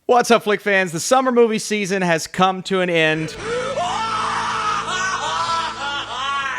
What's up, Flick fans? The summer movie season has come to an end.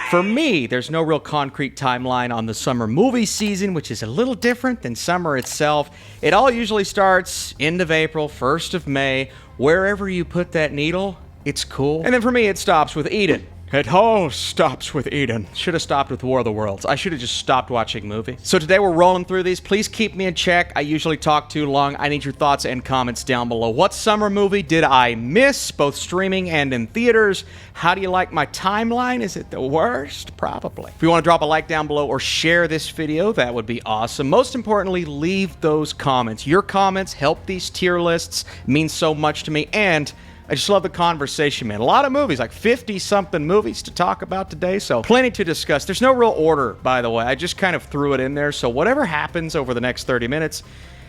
For me, there's no real concrete timeline on the summer movie season, which is a little different than summer itself. It all usually starts end of April, 1st of May. Wherever you put that needle, it's cool. And then for me, it stops with Eden. It all stops with Eden. Should have stopped with War of the Worlds. I should have just stopped watching movies. So today we're rolling through these. Please keep me in check. I usually talk too long. I need your thoughts and comments down below. What summer movie did I miss, both streaming and in theaters? How do you like my timeline? Is it the worst? Probably. If you want to drop a like down below or share this video, that would be awesome. Most importantly, leave those comments. Your comments help these tier lists. It means so much to me, and I just love the conversation, man. A lot of movies, like 50-something movies to talk about today, so plenty to discuss. There's no real order, by the way. I just kind of threw it in there, so whatever happens over the next 30 minutes,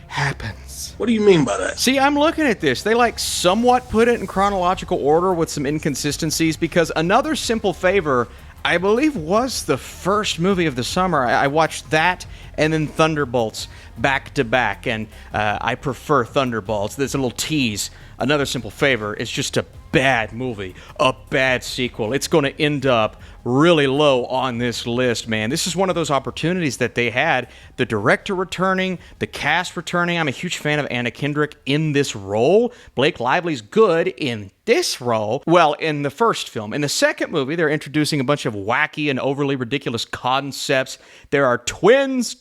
happens. What do you mean by that? See, I'm looking at this. They somewhat put it in chronological order with some inconsistencies, because Another Simple Favor, I believe, was the first movie of the summer. I watched that and then Thunderbolts back to back, and I prefer Thunderbolts. There's a little tease. Another Simple Favor is just a bad movie, a bad sequel. It's going to end up really low on this list, man. This is one of those opportunities that they had. The director returning, the cast returning. I'm a huge fan of Anna Kendrick in this role. Blake Lively's good in this role. Well, in the first film. In the second movie, they're introducing a bunch of wacky and overly ridiculous concepts. There are twins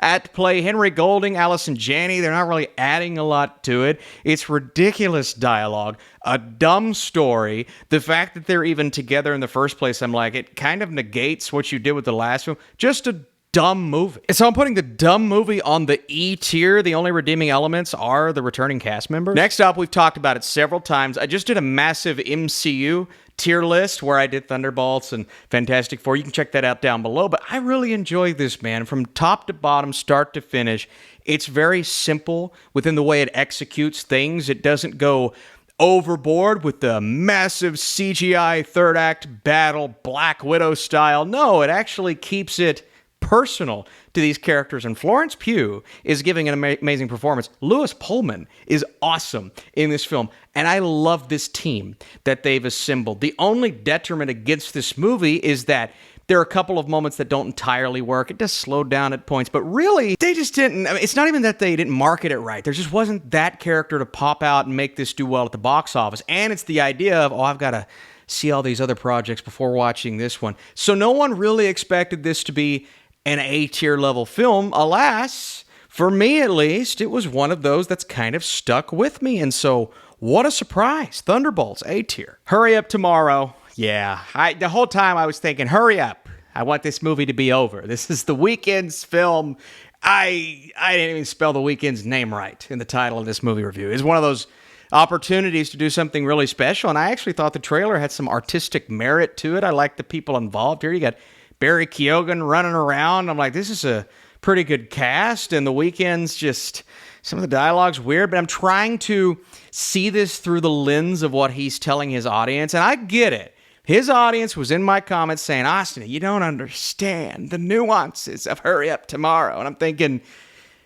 at play. Henry Golding, Allison Janney. They're not really adding a lot to it. It's ridiculous dialogue, a dumb story. The fact that they're even together in the first place, I'm like, it kind of negates what you did with the last film. Just a dumb movie. So I'm putting the dumb movie on the E tier. The only redeeming elements are the returning cast members. Next up, we've talked about it several times. I just did a massive MCU tier list where I did Thunderbolts and Fantastic Four. You can check that out down below, but I really enjoy this, man. From top to bottom, start to finish, it's very simple within the way it executes things. It doesn't go overboard with the massive CGI third act battle, Black Widow style. No, it actually keeps it personal to these characters, and Florence Pugh is giving an amazing performance. Lewis Pullman is awesome in this film, and I love this team that they've assembled. The only detriment against this movie is that there are a couple of moments that don't entirely work. It does slow down at points, but really, they just didn't. I mean, it's not even that they didn't market it right. There just wasn't that character to pop out and make this do well at the box office. And it's the idea of, oh, I've got to see all these other projects before watching this one. So no one really expected this to be an A-tier level film. Alas, for me at least, it was one of those that's kind of stuck with me. And so, what a surprise. Thunderbolts, A-tier. Hurry Up Tomorrow. Yeah, the whole time I was thinking, hurry up. I want this movie to be over. This is The Weeknd's film. I didn't even spell The Weeknd's name right in the title of this movie review. It's one of those opportunities to do something really special, and I actually thought the trailer had some artistic merit to it. I like the people involved here. You got Barry Keoghan running around. I'm like, this is a pretty good cast, and The Weeknd's just, some of the dialogue's weird, but I'm trying to see this through the lens of what he's telling his audience, and I get it. His audience was in my comments saying, Austin, you don't understand the nuances of Hurry Up Tomorrow. And I'm thinking,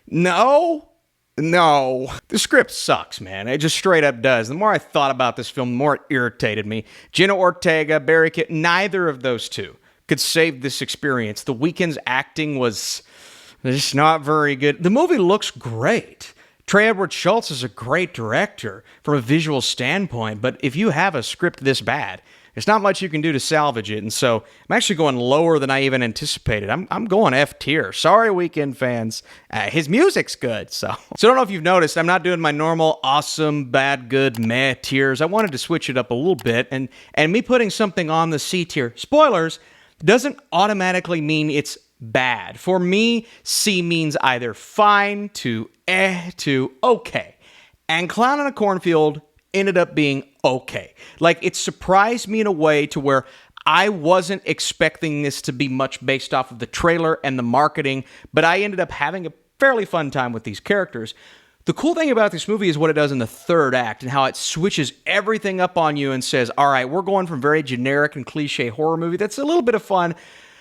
no. The script sucks, man. It just straight up does. The more I thought about this film, the more it irritated me. Jenna Ortega, Barry Keoghan, neither of those two could save this experience. The Weeknd's acting was just not very good. The movie looks great. Trey Edward Schultz is a great director from a visual standpoint, but if you have a script this bad, there's not much you can do to salvage it, and so I'm actually going lower than I even anticipated. I'm going F tier. Sorry, Weeknd fans. His music's good, so. I don't know if you've noticed, I'm not doing my normal awesome, bad, good, meh tiers. I wanted to switch it up a little bit, and me putting something on the C tier, spoilers, doesn't automatically mean it's bad. For me, C means either fine to to okay. And Clown in a Cornfield ended up being okay. Like, it surprised me in a way to where I wasn't expecting this to be much based off of the trailer and the marketing, but I ended up having a fairly fun time with these characters. The cool thing about this movie is what it does in the third act and how it switches everything up on you and says, all right, we're going from very generic and cliche horror movie that's a little bit of fun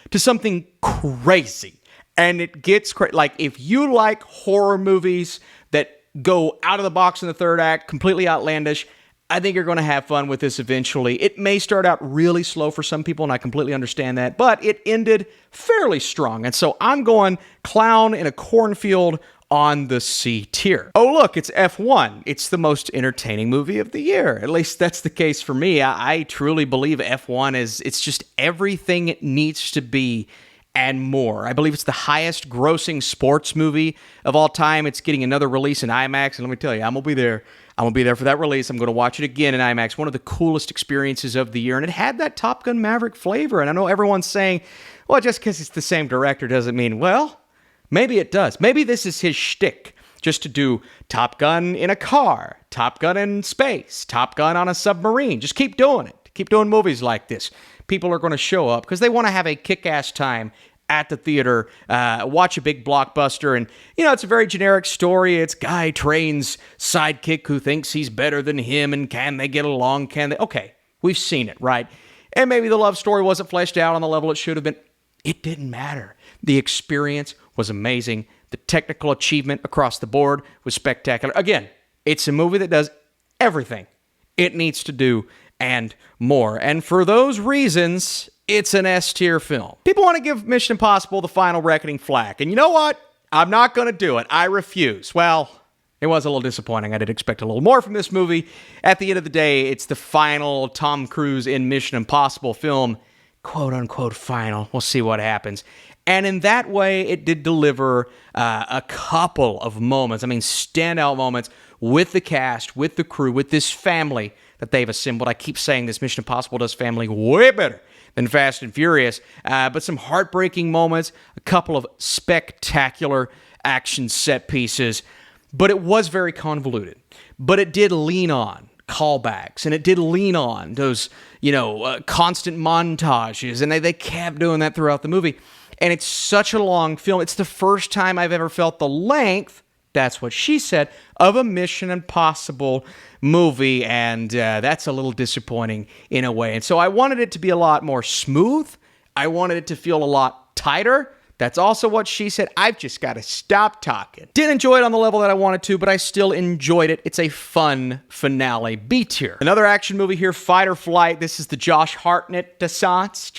to something crazy. And it gets like, if you like horror movies that go out of the box in the third act, completely outlandish. I think you're going to have fun with this eventually. It may start out really slow for some people, and I completely understand that, but it ended fairly strong. And so I'm going Clown in a Cornfield on the C tier. Oh, look, it's F1. It's the most entertaining movie of the year. At least that's the case for me. I truly believe F1 it's just everything it needs to be and more. I believe it's the highest grossing sports movie of all time. It's getting another release in IMAX, and let me tell you, I'm going to be there. I'm going to be there for that release. I'm going to watch it again in IMAX. One of the coolest experiences of the year, and it had that Top Gun Maverick flavor, and I know everyone's saying, well, just because it's the same director doesn't mean, well, maybe it does. Maybe this is his shtick, just to do Top Gun in a car, Top Gun in space, Top Gun on a submarine. Just keep doing it. Keep doing movies like this. People are going to show up because they want to have a kick-ass time at the theater, watch a big blockbuster, and, it's a very generic story. It's guy trains sidekick who thinks he's better than him, and can they get along? Can they? Okay, we've seen it, right? And maybe the love story wasn't fleshed out on the level it should have been. It didn't matter. The experience was amazing. The technical achievement across the board was spectacular. Again, it's a movie that does everything it needs to do and more. And for those reasons, it's an S-tier film. People want to give Mission Impossible: The Final Reckoning flack. And you know what? I'm not going to do it. I refuse. Well, it was a little disappointing. I did expect a little more from this movie. At the end of the day, it's the final Tom Cruise in Mission Impossible film. Quote unquote final. We'll see what happens. And in that way, it did deliver a couple of moments. I mean, standout moments with the cast, with the crew, with this family that they've assembled. I keep saying this, Mission Impossible does family way better than Fast and Furious. But some heartbreaking moments, a couple of spectacular action set pieces. But it was very convoluted. But it did lean on callbacks, and it did lean on those, constant montages, and they kept doing that throughout the movie. And it's such a long film. It's the first time I've ever felt the length, that's what she said, of a Mission Impossible movie, and that's a little disappointing in a way. And so I wanted it to be a lot more smooth. I wanted it to feel a lot tighter. That's also what she said. I've just got to stop talking. Didn't enjoy it on the level that I wanted to, but I still enjoyed it. It's a fun finale. B tier. Another action movie here, Fight or Flight. This is the Josh Hartnett descent.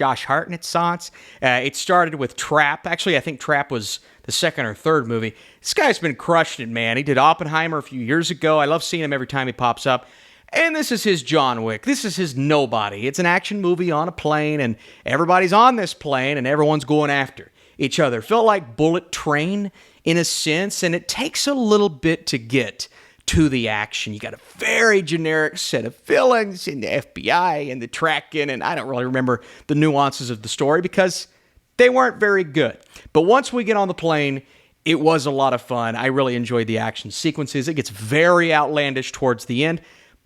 It started with Trap. Actually, I think Trap was the second or third movie. This guy's been crushing it, man. He did Oppenheimer a few years ago. I love seeing him every time he pops up. And this is his John Wick. This is his Nobody. It's an action movie on a plane, and everybody's on this plane, and everyone's going after each other. Felt like Bullet Train in a sense, and it takes a little bit to get to the action. You got a very generic set of villains in the FBI and the tracking, and I don't really remember the nuances of the story because they weren't very good. But once we get on the plane, it was a lot of fun. I really enjoyed the action sequences. It gets very outlandish towards the end,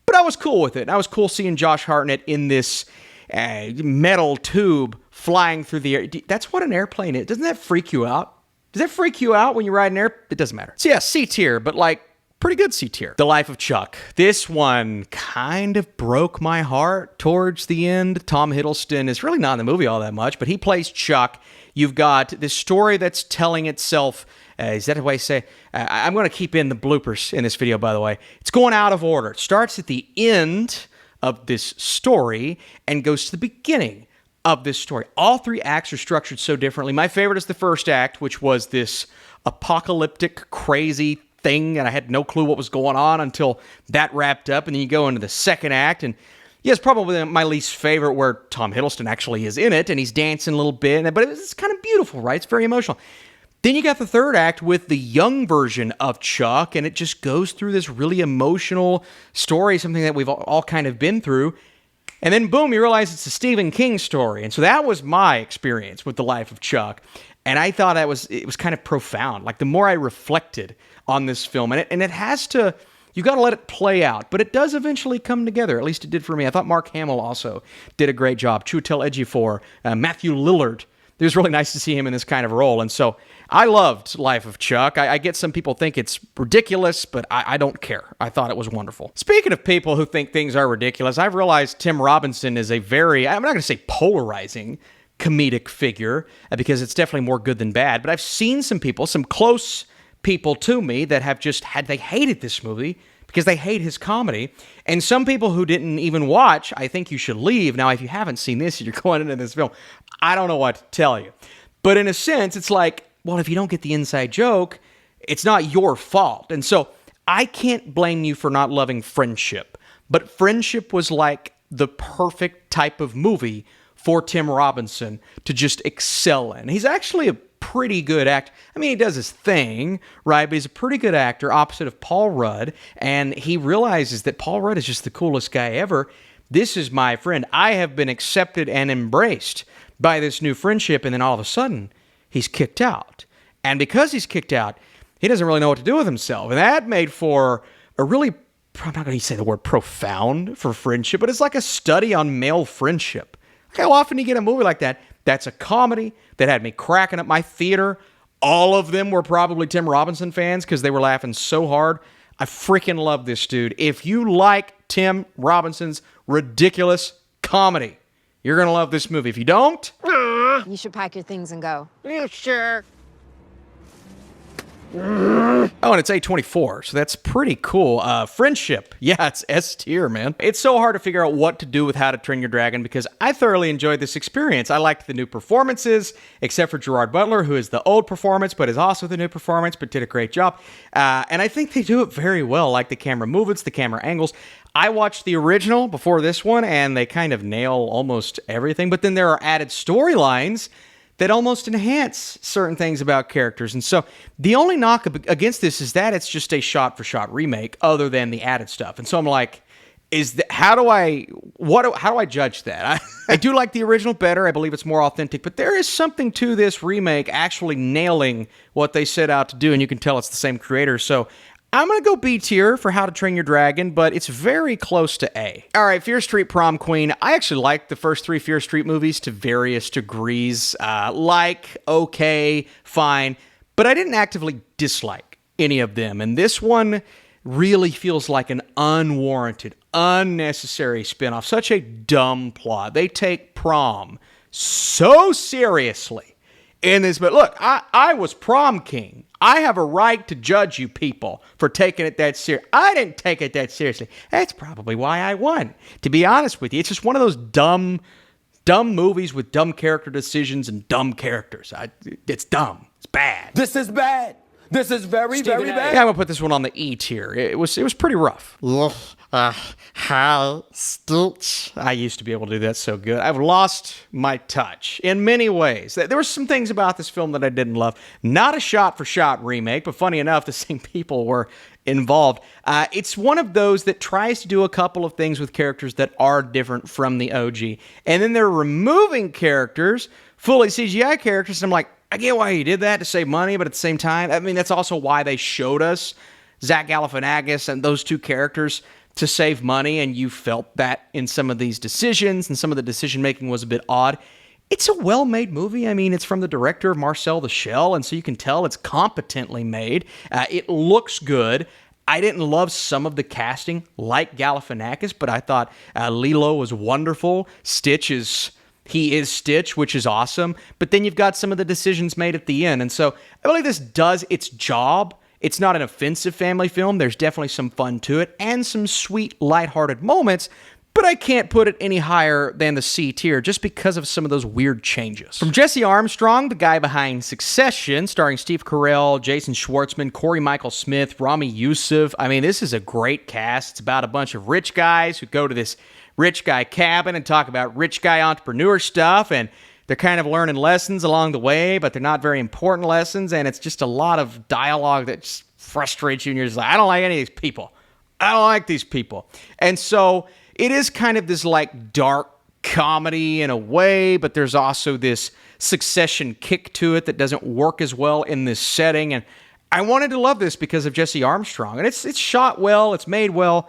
but I was cool with it. I was cool seeing Josh Hartnett in this metal tube flying through the air. That's what an airplane is. Doesn't that freak you out? Does that freak you out when you ride an air? It doesn't matter. So yeah, C tier, but pretty good C tier. The Life of Chuck. This one kind of broke my heart towards the end. Tom Hiddleston is really not in the movie all that much, but he plays Chuck. You've got this story that's telling itself. Is that the way I say? I'm going to keep in the bloopers in this video, by the way. It's going out of order. It starts at the end of this story and goes to the beginning of this story. All three acts are structured so differently. My favorite is the first act, which was this apocalyptic, crazy thing, and I had no clue what was going on until that wrapped up. And then you go into the second act, and yeah, it's probably my least favorite, where Tom Hiddleston actually is in it, and he's dancing a little bit, but it's kind of beautiful, right? It's very emotional. Then you got the third act with the young version of Chuck, and it just goes through this really emotional story, something that we've all kind of been through. And then, boom, you realize it's a Stephen King story. And so that was my experience with The Life of Chuck. And I thought it was kind of profound. Like, the more I reflected on this film, and it has to, you got to let it play out. But it does eventually come together. At least it did for me. I thought Mark Hamill also did a great job. Chiwetel Ejiofor, Matthew Lillard. It was really nice to see him in this kind of role. And so I loved Life of Chuck. I get some people think it's ridiculous, but I don't care. I thought it was wonderful. Speaking of people who think things are ridiculous, I've realized Tim Robinson is a very, I'm not going to say polarizing comedic figure, because it's definitely more good than bad, but I've seen some people, some close people to me that have they hated this movie because they hate his comedy. And some people who didn't even watch, I think you should leave. Now, if you haven't seen this, you're going into this film, I don't know what to tell you. But in a sense, it's like, well, if you don't get the inside joke, it's not your fault. And so I can't blame you for not loving Friendship. But Friendship was like the perfect type of movie for Tim Robinson to just excel in. He's actually a pretty good actor. I mean, he does his thing, right? But he's a pretty good actor opposite of Paul Rudd. And he realizes that Paul Rudd is just the coolest guy ever. This is my friend. I have been accepted and embraced by this new friendship. And then all of a sudden, he's kicked out. And because he's kicked out, he doesn't really know what to do with himself. And that made for a really, I'm not going to say the word profound for Friendship, but it's like a study on male friendship. How often do you get a movie like that? That's a comedy that had me cracking up my theater. All of them were probably Tim Robinson fans because they were laughing so hard. I freaking love this dude. If you like Tim Robinson's ridiculous comedy, you're going to love this movie. If you don't, you should pack your things and go. You sure? Oh, and it's A24, so that's pretty cool. Friendship. Yeah, it's S tier, man. It's so hard to figure out what to do with How to Train Your Dragon because I thoroughly enjoyed this experience. I liked the new performances, except for Gerard Butler, who is the old performance, but is also the new performance, but did a great job. And I think they do it very well, like the camera movements, the camera angles. I watched the original before this one, and they kind of nail almost everything, but then there are added storylines that almost enhance certain things about characters. And so the only knock against this is that it's just a shot-for-shot remake other than the added stuff. And so I'm like, how do I judge that? I do like the original better. I believe it's more authentic, but there is something to this remake actually nailing what they set out to do, and you can tell it's the same creator. So I'm going to go B tier for How to Train Your Dragon, but it's very close to A. All right, Fear Street Prom Queen. I actually like the first three Fear Street movies to various degrees. Okay, fine, but I didn't actively dislike any of them. And this one really feels like an unwarranted, unnecessary spinoff. Such a dumb plot. They take Prom so seriously in this. But look, I was prom king. I have a right to judge you people for taking it that serious. I didn't take it that seriously. That's probably why I won. To be honest with you, it's just one of those dumb movies with dumb character decisions and dumb characters. It's dumb. It's bad. This is bad. This is very bad. Yeah, I'm gonna put this one on the E tier. It was pretty rough. How Stitch. I used to be able to do that so good. I've lost my touch in many ways. There were some things about this film that I didn't love. Not a shot-for-shot remake, but funny enough, the same people were involved. It's one of those that tries to do a couple of things with characters that are different from the OG. And then they're removing characters, fully CGI characters, and I'm like, I get why you did that to save money, but at the same time, I mean, that's also why they showed us Zach Galifianakis and those two characters to save money, and you felt that in some of these decisions, and some of the decision-making was a bit odd. It's a well-made movie. I mean, it's from the director of Marcel the Shell, and so you can tell it's competently made. It looks good. I didn't love some of the casting, like Galifianakis, but I thought Lilo was wonderful. He is Stitch, which is awesome. But then you've got some of the decisions made at the end. And so I believe this does its job. It's not an offensive family film. There's definitely some fun to it and some sweet, lighthearted moments. But I can't put it any higher than the C tier just because of some of those weird changes. From Jesse Armstrong, the guy behind Succession, starring Steve Carell, Jason Schwartzman, Corey Michael Smith, Rami Youssef. I mean, this is a great cast. It's about a bunch of rich guys who go to this rich guy cabin and talk about rich guy entrepreneur stuff, and they're kind of learning lessons along the way, but they're not very important lessons, and it's just a lot of dialogue that just frustrates you, and you're just like, I don't like any of these people. I don't like these people. And so it is kind of this like dark comedy in a way, but there's also this Succession kick to it that doesn't work as well in this setting, and I wanted to love this because of Jesse Armstrong, and it's shot well, it's made well.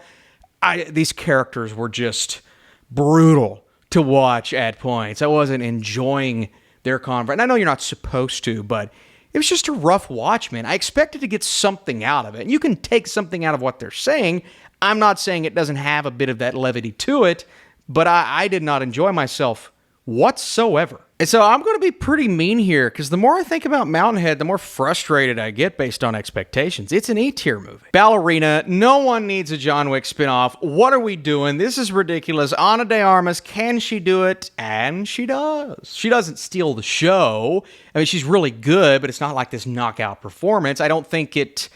These characters were just brutal to watch at points. I wasn't enjoying their conversation. And I know you're not supposed to, but it was just a rough watch, man. I expected to get something out of it. And you can take something out of what they're saying. I'm not saying it doesn't have a bit of that levity to it, but I did not enjoy myself whatsoever And so I'm going to be pretty mean here, because the more I think about Mountainhead, the more frustrated I get based on expectations. It's an E-tier movie. Ballerina, no one needs a John Wick spinoff. What are we doing? This is ridiculous. Ana de Armas, can she do it? And she does. She doesn't steal the show. I mean, she's really good, but it's not like this knockout performance. I don't think it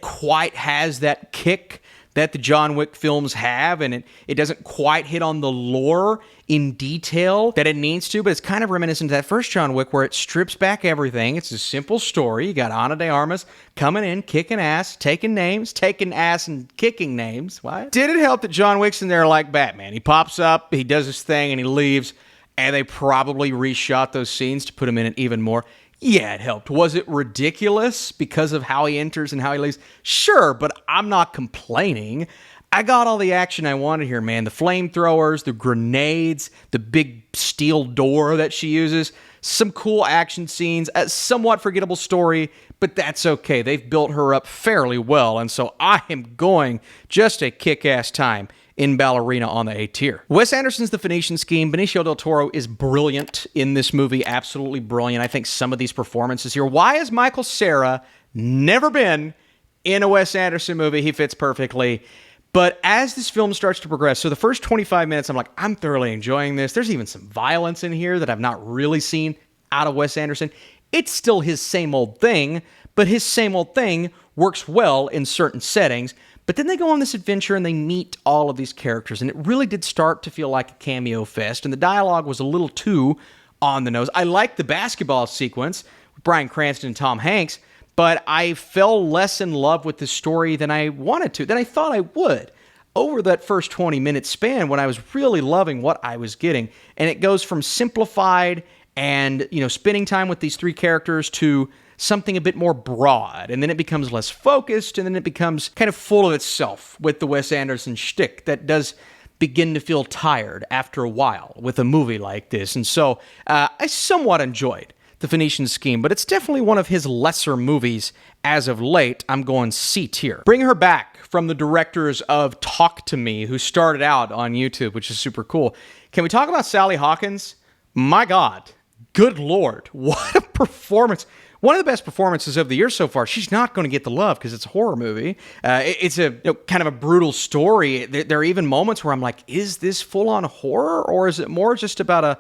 quite has that kick that the John Wick films have, and it doesn't quite hit on the lore in detail that it needs to, but it's kind of reminiscent of that first John Wick where it strips back everything. It's a simple story. You got Ana de Armas coming in, kicking ass, taking names, taking ass and kicking names. What? Did it help that John Wick's in there like Batman? He pops up, he does his thing, and he leaves, and they probably reshot those scenes to put him in it even more. Yeah, it helped. Was it ridiculous because of how he enters and how he leaves? Sure, but I'm not complaining. I got all the action I wanted here, man. The flamethrowers, the grenades, the big steel door that she uses, some cool action scenes, a somewhat forgettable story, but that's okay. They've built her up fairly well, and so I am going just a kick-ass time in Ballerina on the A tier. Wes Anderson's The Phoenician Scheme. Benicio del Toro is brilliant in this movie, absolutely brilliant. I think some of these performances here. Why has Michael Cera never been in a Wes Anderson movie? He fits perfectly. But as this film starts to progress, so the first 25 minutes, I'm like, I'm thoroughly enjoying this. There's even some violence in here that I've not really seen out of Wes Anderson. It's still his same old thing, but his same old thing works well in certain settings. But then they go on this adventure and they meet all of these characters, and it really did start to feel like a cameo fest, and the dialogue was a little too on the nose. I liked the basketball sequence with Bryan Cranston and Tom Hanks, but I fell less in love with the story than I wanted to, than I thought I would over that first 20-minute span when I was really loving what I was getting. And it goes from simplified and, spending time with these three characters to something a bit more broad, and then it becomes less focused, and then it becomes kind of full of itself with the Wes Anderson shtick that does begin to feel tired after a while with a movie like this. And so I somewhat enjoyed The Phoenician Scheme, but it's definitely one of his lesser movies as of late. I'm going C tier. Bring Her Back, from the directors of Talk to Me, who started out on YouTube, which is super cool. Can we talk about Sally Hawkins? My God, good Lord, what a performance. One of the best performances of the year so far. She's not going to get the love because it's a horror movie. It's a kind of a brutal story. There are even moments where I'm like, is this full-on horror, or is it more just about a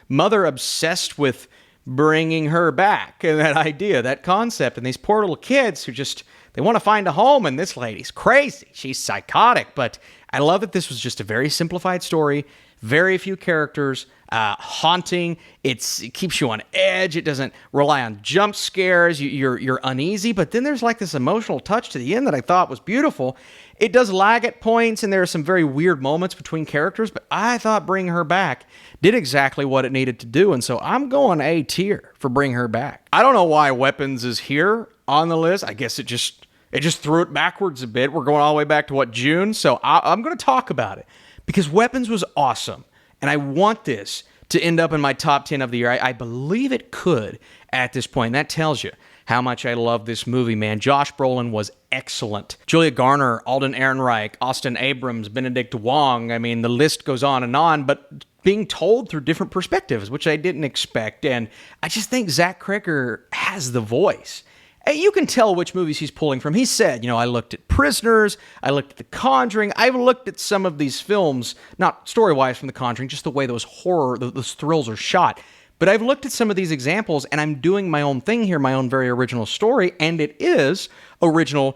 mother obsessed with bringing her back, and that idea, that concept, and these poor little kids who they want to find a home, and this lady's crazy. She's psychotic, but I love that this was just a very simplified story, very few characters, haunting. It keeps you on edge. It doesn't rely on jump scares. You're uneasy, but then there's like this emotional touch to the end that I thought was beautiful. It does lag at points, and there are some very weird moments between characters, but I thought Bring Her Back did exactly what it needed to do, and so I'm going A tier for Bring Her Back. I don't know why Weapons is here on the list. I guess it just threw it backwards a bit. We're going all the way back to June, so I'm going to talk about it because Weapons was awesome. And I want this to end up in my top 10 of the year. I believe it could at this point. And that tells you how much I love this movie, man. Josh Brolin was excellent. Julia Garner, Alden Ehrenreich, Austin Abrams, Benedict Wong. I mean, the list goes on, but being told through different perspectives, which I didn't expect. And I just think Zach Cregger has the voice. You can tell which movies he's pulling from. He said, I looked at Prisoners, I looked at The Conjuring, I've looked at some of these films, not story-wise from The Conjuring, just the way those thrills are shot. But I've looked at some of these examples, and I'm doing my own thing here, my own very original story, and it is original,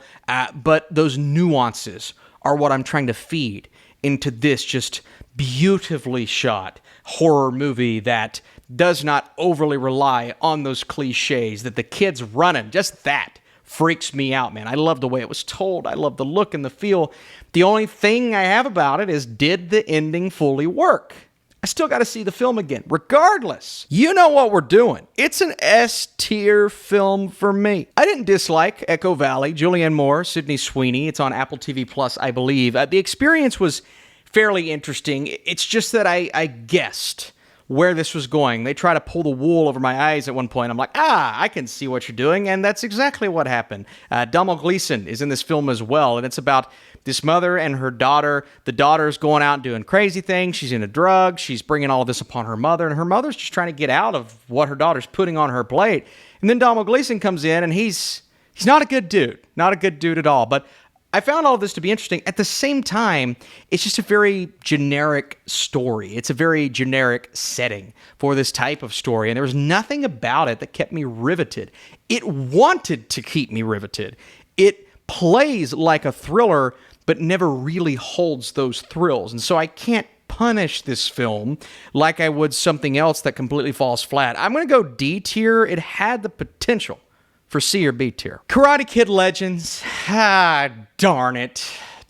but those nuances are what I'm trying to feed into this just beautifully shot horror movie that does not overly rely on those cliches that the kids running. Just that freaks me out, man. I love the way it was told. I love the look and the feel. The only thing I have about it is, did the ending fully work? I still got to see the film again. Regardless, you know what we're doing. It's an S-tier film for me. I didn't dislike Echo Valley, Julianne Moore, Sydney Sweeney. It's on Apple TV Plus, I believe. The experience was fairly interesting. It's just that I guessed where this was going. They try to pull the wool over my eyes at one point. I'm like, I can see what you're doing, and that's exactly what happened. Domhnall Gleeson is in this film as well, and it's about this mother and her daughter. The daughter's going out and doing crazy things. She's into drugs. She's bringing all of this upon her mother, and her mother's just trying to get out of what her daughter's putting on her plate. And then Donald Gleason comes in, and he's not a good dude. Not a good dude at all. But I found all of this to be interesting. At the same time, it's just a very generic story. It's a very generic setting for this type of story, and there was nothing about it that kept me riveted. It wanted to keep me riveted. It plays like a thriller, but never really holds those thrills. And so I can't punish this film like I would something else that completely falls flat. I'm going to go D tier. It had the potential for C or B tier. Karate Kid Legends. Ah, darn it.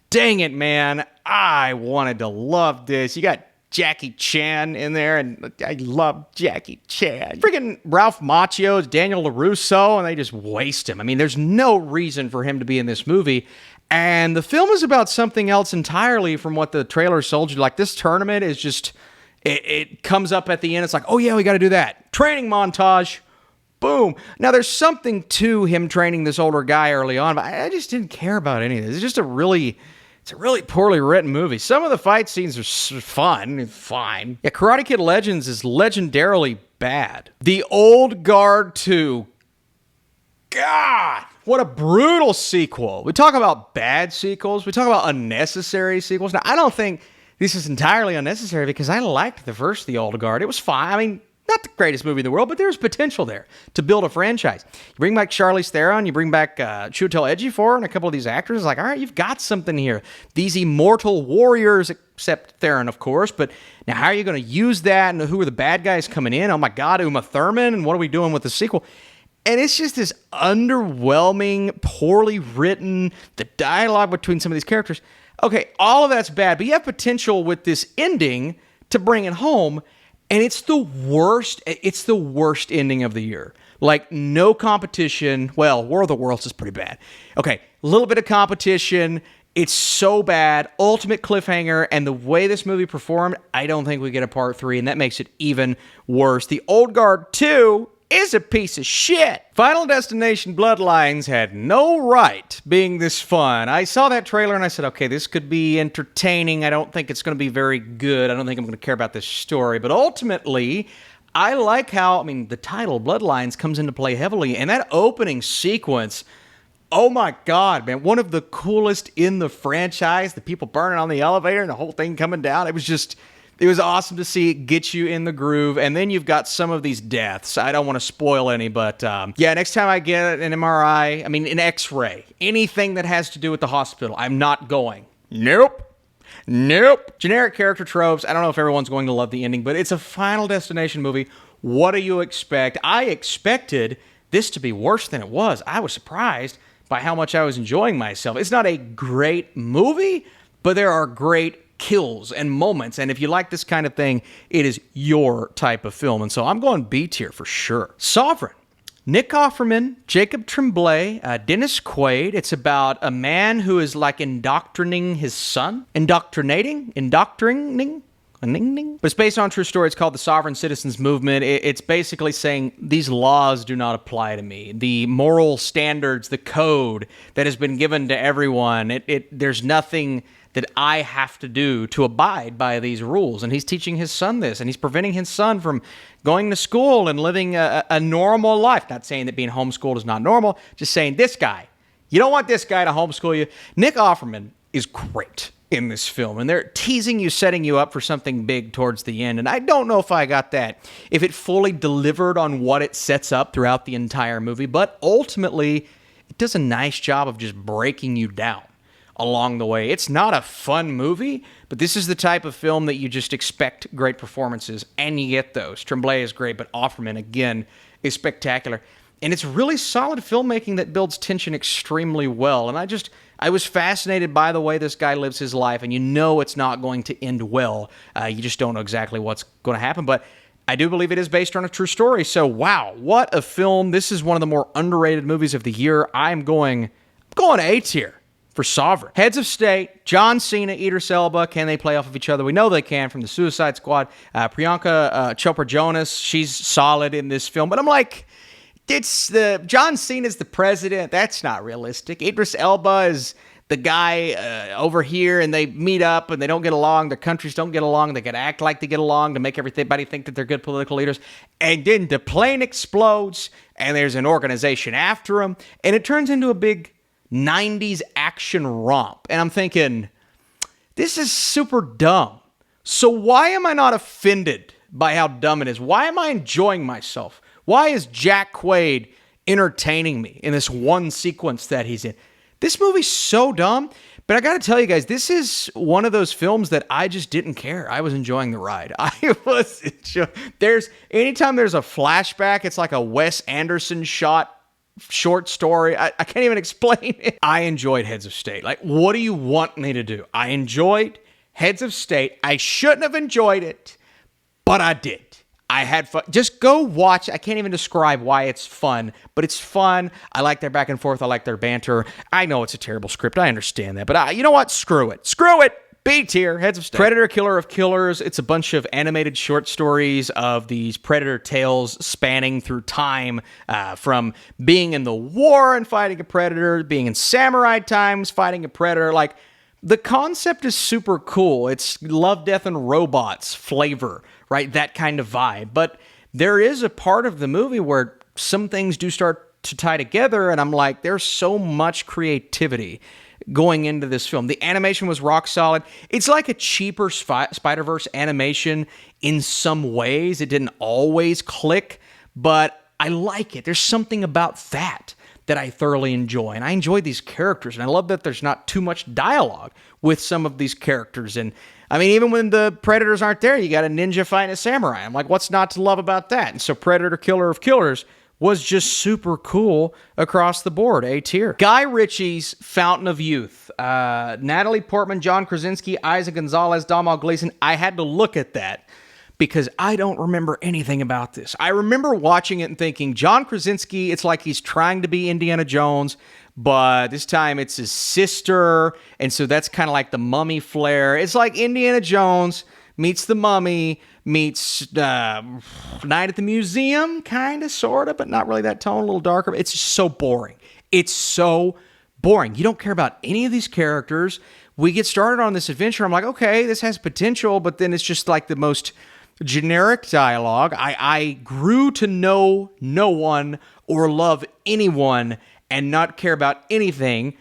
Dang it, man. I wanted to love this. You got Jackie Chan in there, and I love Jackie Chan. Freaking Ralph Macchio is Daniel LaRusso, and they just waste him. I mean, there's no reason for him to be in this movie. And the film is about something else entirely from what the trailer sold you. Like, this tournament is just, it comes up at the end. It's like, oh yeah, we got to do that. Training montage. Boom. Now, there's something to him training this older guy early on, but I just didn't care about any of this. It's just a really poorly written movie. Some of the fight scenes are fun. Fine. Yeah, Karate Kid Legends is legendarily bad. The Old Guard 2. God, what a brutal sequel. We talk about bad sequels. We talk about unnecessary sequels. Now, I don't think this is entirely unnecessary because I liked the first The Old Guard. It was fine. I mean, not the greatest movie in the world, but there's potential there to build a franchise. You bring back Charlize Theron, you bring back Chiwetel Ejiofor and a couple of these actors. It's like, all right, you've got something here. These immortal warriors, except Theron, of course. But now how are you going to use that? And who are the bad guys coming in? Oh my God, Uma Thurman. And what are we doing with the sequel? And it's just this underwhelming, poorly written, the dialogue between some of these characters. Okay, all of that's bad, but you have potential with this ending to bring it home. And it's the worst ending of the year. Like, no competition. Well, War of the Worlds is pretty bad. Okay, a little bit of competition. It's so bad. Ultimate cliffhanger. And the way this movie performed, I don't think we get a part 3. And that makes it even worse. The Old Guard 2 is a piece of shit. Final Destination Bloodlines had no right being this fun. I saw that trailer and I said, okay, this could be entertaining. I don't think it's going to be very good. I don't think I'm going to care about this story. But ultimately, I like how, the title, Bloodlines, comes into play heavily. And that opening sequence, oh my God, man, one of the coolest in the franchise. The people burning on the elevator and the whole thing coming down. It was awesome to see it get you in the groove, and then you've got some of these deaths. I don't want to spoil any, but yeah, next time I get an MRI, an X-ray, anything that has to do with the hospital, I'm not going. Nope. Generic character tropes. I don't know if everyone's going to love the ending, but it's a Final Destination movie. What do you expect? I expected this to be worse than it was. I was surprised by how much I was enjoying myself. It's not a great movie, but there are great kills and moments, and if you like this kind of thing, it is your type of film, and so I'm going B tier for sure. Sovereign. Nick Offerman, Jacob Tremblay, Dennis Quaid. It's about a man who is like indoctrinating his son. Indoctrinating? But it's based on a true story. It's called the Sovereign Citizens Movement. It's basically saying these laws do not apply to me. The moral standards, the code that has been given to everyone, there's nothing that I have to do to abide by these rules. And he's teaching his son this, and he's preventing his son from going to school and living a normal life. Not saying that being homeschooled is not normal, just saying this guy, you don't want this guy to homeschool you. Nick Offerman is great in this film, and they're teasing you, setting you up for something big towards the end. And I don't know if I got that, if it fully delivered on what it sets up throughout the entire movie, but ultimately, it does a nice job of just breaking you down along the way. It's not a fun movie, but this is the type of film that you just expect great performances, and you get those. Tremblay is great, but Offerman, again, is spectacular. And it's really solid filmmaking that builds tension extremely well. And I was fascinated by the way this guy lives his life, and you know it's not going to end well. You just don't know exactly what's going to happen, but I do believe it is based on a true story. So, wow, what a film. This is one of the more underrated movies of the year. I'm going A tier for Sovereign. Heads of State, John Cena, Idris Elba, can they play off of each other? We know they can from the Suicide Squad. Priyanka Chopra Jonas, she's solid in this film, but I'm like, John Cena's the president. That's not realistic. Idris Elba is the guy over here, and they meet up and they don't get along. Their countries don't get along. They gotta act like they get along to make everybody think that they're good political leaders. And then the plane explodes, and there's an organization after them, and it turns into a big 90s action romp. And I'm thinking, this is super dumb. So why am I not offended by how dumb it is? Why am I enjoying myself? Why is Jack Quaid entertaining me in this one sequence that he's in? This movie's so dumb, but I gotta tell you guys, this is one of those films that I just didn't care. I was enjoying the ride. Anytime there's a flashback, it's like a Wes Anderson short story. I can't even explain it. I enjoyed Heads of State. Like, what do you want me to do? I enjoyed Heads of State. I shouldn't have enjoyed it, but I did. I had fun. Just go watch. I can't even describe why it's fun, but it's fun. I like their back and forth. I like their banter. I know it's a terrible script. I understand that, but you know what? Screw it. Screw it. B tier, Heads of State. Predator, Killer of Killers. It's a bunch of animated short stories of these predator tales spanning through time, from being in the war and fighting a predator, being in samurai times, fighting a predator. Like, the concept is super cool. It's Love, Death, and Robots flavor, right? That kind of vibe. But there is a part of the movie where some things do start to tie together, and I'm like, there's so much creativity going into this film. The animation was rock solid. It's like a cheaper Spider-Verse animation in some ways. It didn't always click, but I like it. There's something about that I thoroughly enjoy. And I enjoy these characters, and I love that there's not too much dialogue with some of these characters. And I mean, even when the predators aren't there, you got a ninja fighting a samurai. I'm like, what's not to love about that? And so Predator, Killer of Killers was just super cool across the board. A tier. Guy Ritchie's Fountain of Youth. Natalie Portman, John Krasinski, Isaac Gonzalez, Domhnall Gleeson. I had to look at that because I don't remember anything about this. I remember watching it and thinking, John Krasinski, it's like he's trying to be Indiana Jones, but this time it's his sister, and so that's kind of like the Mummy flair. It's like Indiana Jones meets the Mummy, meets Night at the Museum, kind of, sort of, but not really that tone, a little darker. It's just so boring. It's so boring. You don't care about any of these characters. We get started on this adventure. I'm like, okay, this has potential, but then it's just like the most generic dialogue. I grew to know no one or love anyone and not care about anything,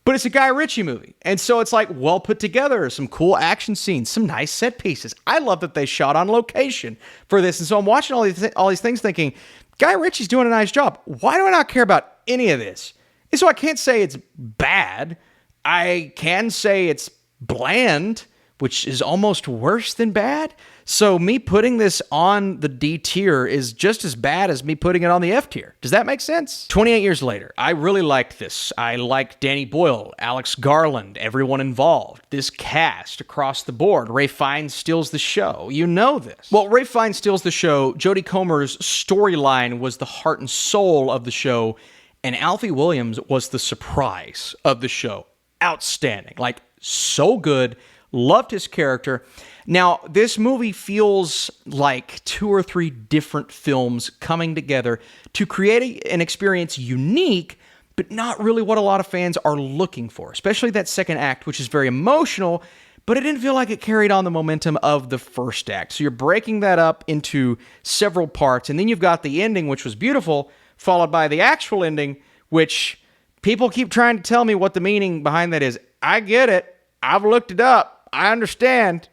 but it's a Guy Ritchie movie. And so it's like well put together, some cool action scenes, some nice set pieces. I love that they shot on location for this. And so I'm watching all these things thinking, Guy Ritchie's doing a nice job. Why do I not care about any of this? And so I can't say it's bad. I can say it's bland, which is almost worse than bad. So me putting this on the D tier is just as bad as me putting it on the F tier. Does that make sense? 28 years later, I really liked this. I liked Danny Boyle, Alex Garland, everyone involved. This cast across the board. Ralph Fiennes steals the show. You know this. Well, Ralph Fiennes steals the show. Jodie Comer's storyline was the heart and soul of the show, and Alfie Williams was the surprise of the show. Outstanding. Like, so good. Loved his character. Now, this movie feels like 2 or 3 different films coming together to create an experience unique, but not really what a lot of fans are looking for, especially that second act, which is very emotional, but it didn't feel like it carried on the momentum of the first act. So you're breaking that up into several parts, and then you've got the ending, which was beautiful, followed by the actual ending, which people keep trying to tell me what the meaning behind that is. I get it. I've looked it up. I understand.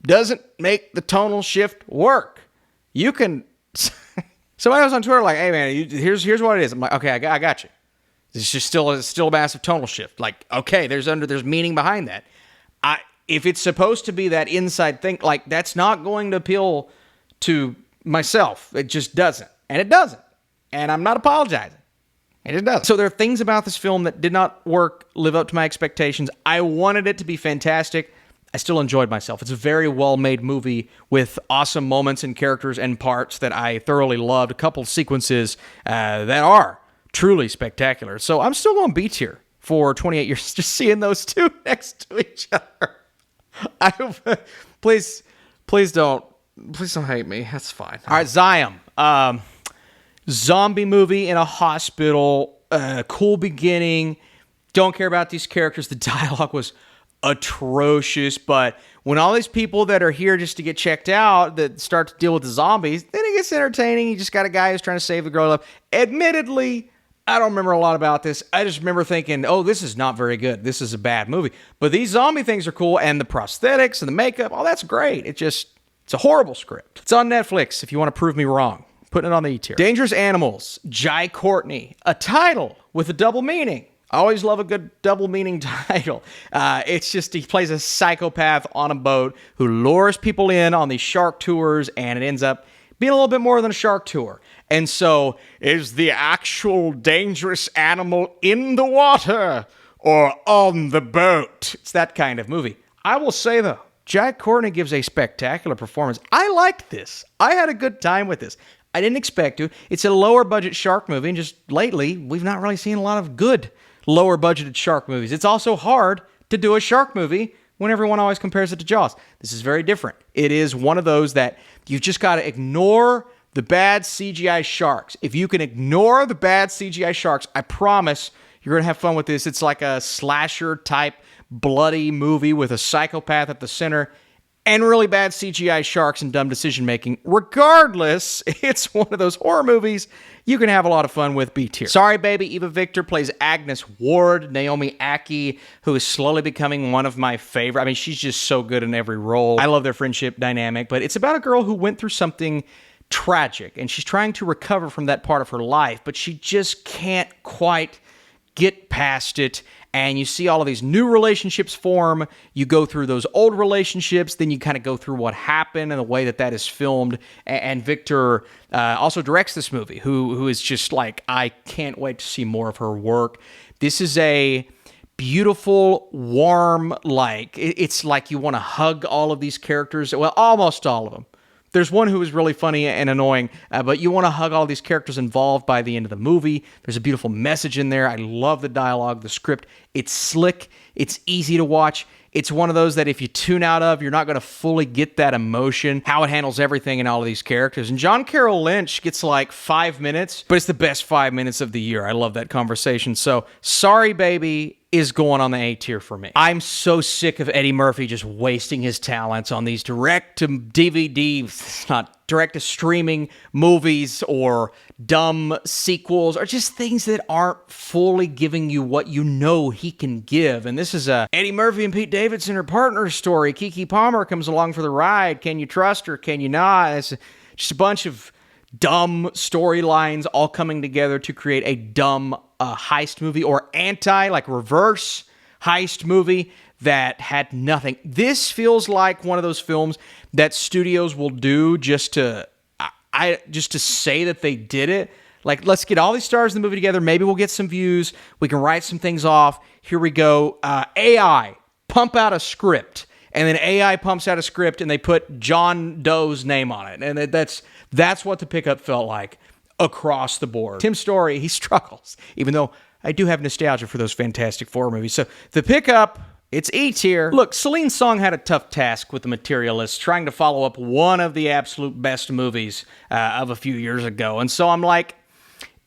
Doesn't make the tonal shift work. You can... Somebody was on Twitter like, hey man, here's what it is. I'm like, okay, I got you. It's just still a massive tonal shift. Like, okay, there's meaning behind that. If it's supposed to be that inside thing, like, that's not going to appeal to myself. It just doesn't. And it doesn't. And I'm not apologizing. And it doesn't. So there are things about this film that did not live up to my expectations. I wanted it to be fantastic. I still enjoyed myself. It's a very well-made movie with awesome moments and characters and parts that I thoroughly loved. A couple of sequences that are truly spectacular. So I'm still going B tier for 28 years, just seeing those two next to each other. Please don't hate me. That's fine. All right, Zion. Zombie movie in a hospital. Cool beginning. Don't care about these characters. The dialogue was atrocious, but when all these people that are here just to get checked out that start to deal with the zombies, then it gets entertaining. You just got a guy who's trying to save the girl up. Admittedly, I don't remember a lot about this. I just remember thinking, oh, this is not very good. This is a bad movie. But these zombie things are cool, and the prosthetics and the makeup, oh, that's great. It's a horrible script. It's on Netflix if you want to prove me wrong. Putting it on the E tier. Dangerous Animals, Jai Courtney, a title with a double meaning. I always love a good double meaning title. It's just he plays a psychopath on a boat who lures people in on these shark tours, and it ends up being a little bit more than a shark tour. And so, is the actual dangerous animal in the water or on the boat? It's that kind of movie. I will say, though, Jai Courtney gives a spectacular performance. I liked this. I had a good time with this. I didn't expect to. It's a lower budget shark movie, and just lately, we've not really seen a lot of good lower budgeted shark movies. It's also hard to do a shark movie when everyone always compares it to Jaws. This is very different. It is one of those that you've just got to ignore the bad CGI sharks. If you can ignore the bad CGI sharks, I promise you're going to have fun with this. It's like a slasher type bloody movie with a psychopath at the center and really bad CGI sharks and dumb decision making. Regardless, it's one of those horror movies you can have a lot of fun with. B tier. Sorry Baby, Eva Victor plays Agnes Ward. Naomi Ackie, who is slowly becoming one of my favorite. I mean, she's just so good in every role. I love their friendship dynamic, but it's about a girl who went through something tragic, and she's trying to recover from that part of her life, but she just can't quite get past it. And you see all of these new relationships form. You go through those old relationships, then you kind of go through what happened and the way that is filmed. And Victor also directs this movie, who is just like, I can't wait to see more of her work. This is a beautiful, warm, it's like you want to hug all of these characters. Well, almost all of them. There's one who is really funny and annoying, but you want to hug all these characters involved by the end of the movie. There's a beautiful message in there. I love the dialogue, the script. It's slick. It's easy to watch. It's one of those that if you tune out of, you're not going to fully get that emotion, how it handles everything in all of these characters. And John Carroll Lynch gets like 5 minutes, but it's the best 5 minutes of the year. I love that conversation. So, Sorry Baby is going on the A tier for me. I'm so sick of Eddie Murphy just wasting his talents on these direct-to-DVD, not direct-to-streaming movies or dumb sequels or just things that aren't fully giving you what you know he can give. And this is a Eddie Murphy and Pete Davidson are partners story. Keke Palmer comes along for the ride. Can you trust her? Can you not? It's just a bunch of dumb storylines all coming together to create a dumb heist movie or reverse heist movie that had nothing. This feels like one of those films that studios will do just to say that they did it. Like, let's get all these stars in the movie together. Maybe we'll get some views. We can write some things off. Here we go. AI, pump out a script. And then AI pumps out a script and they put John Doe's name on it. And that's what The Pickup felt like across the board. Tim Story, he struggles, even though I do have nostalgia for those Fantastic Four movies. So The Pickup, it's E tier. Look, Celine Song had a tough task with The Materialists, trying to follow up one of the absolute best movies of a few years ago. And so I'm like,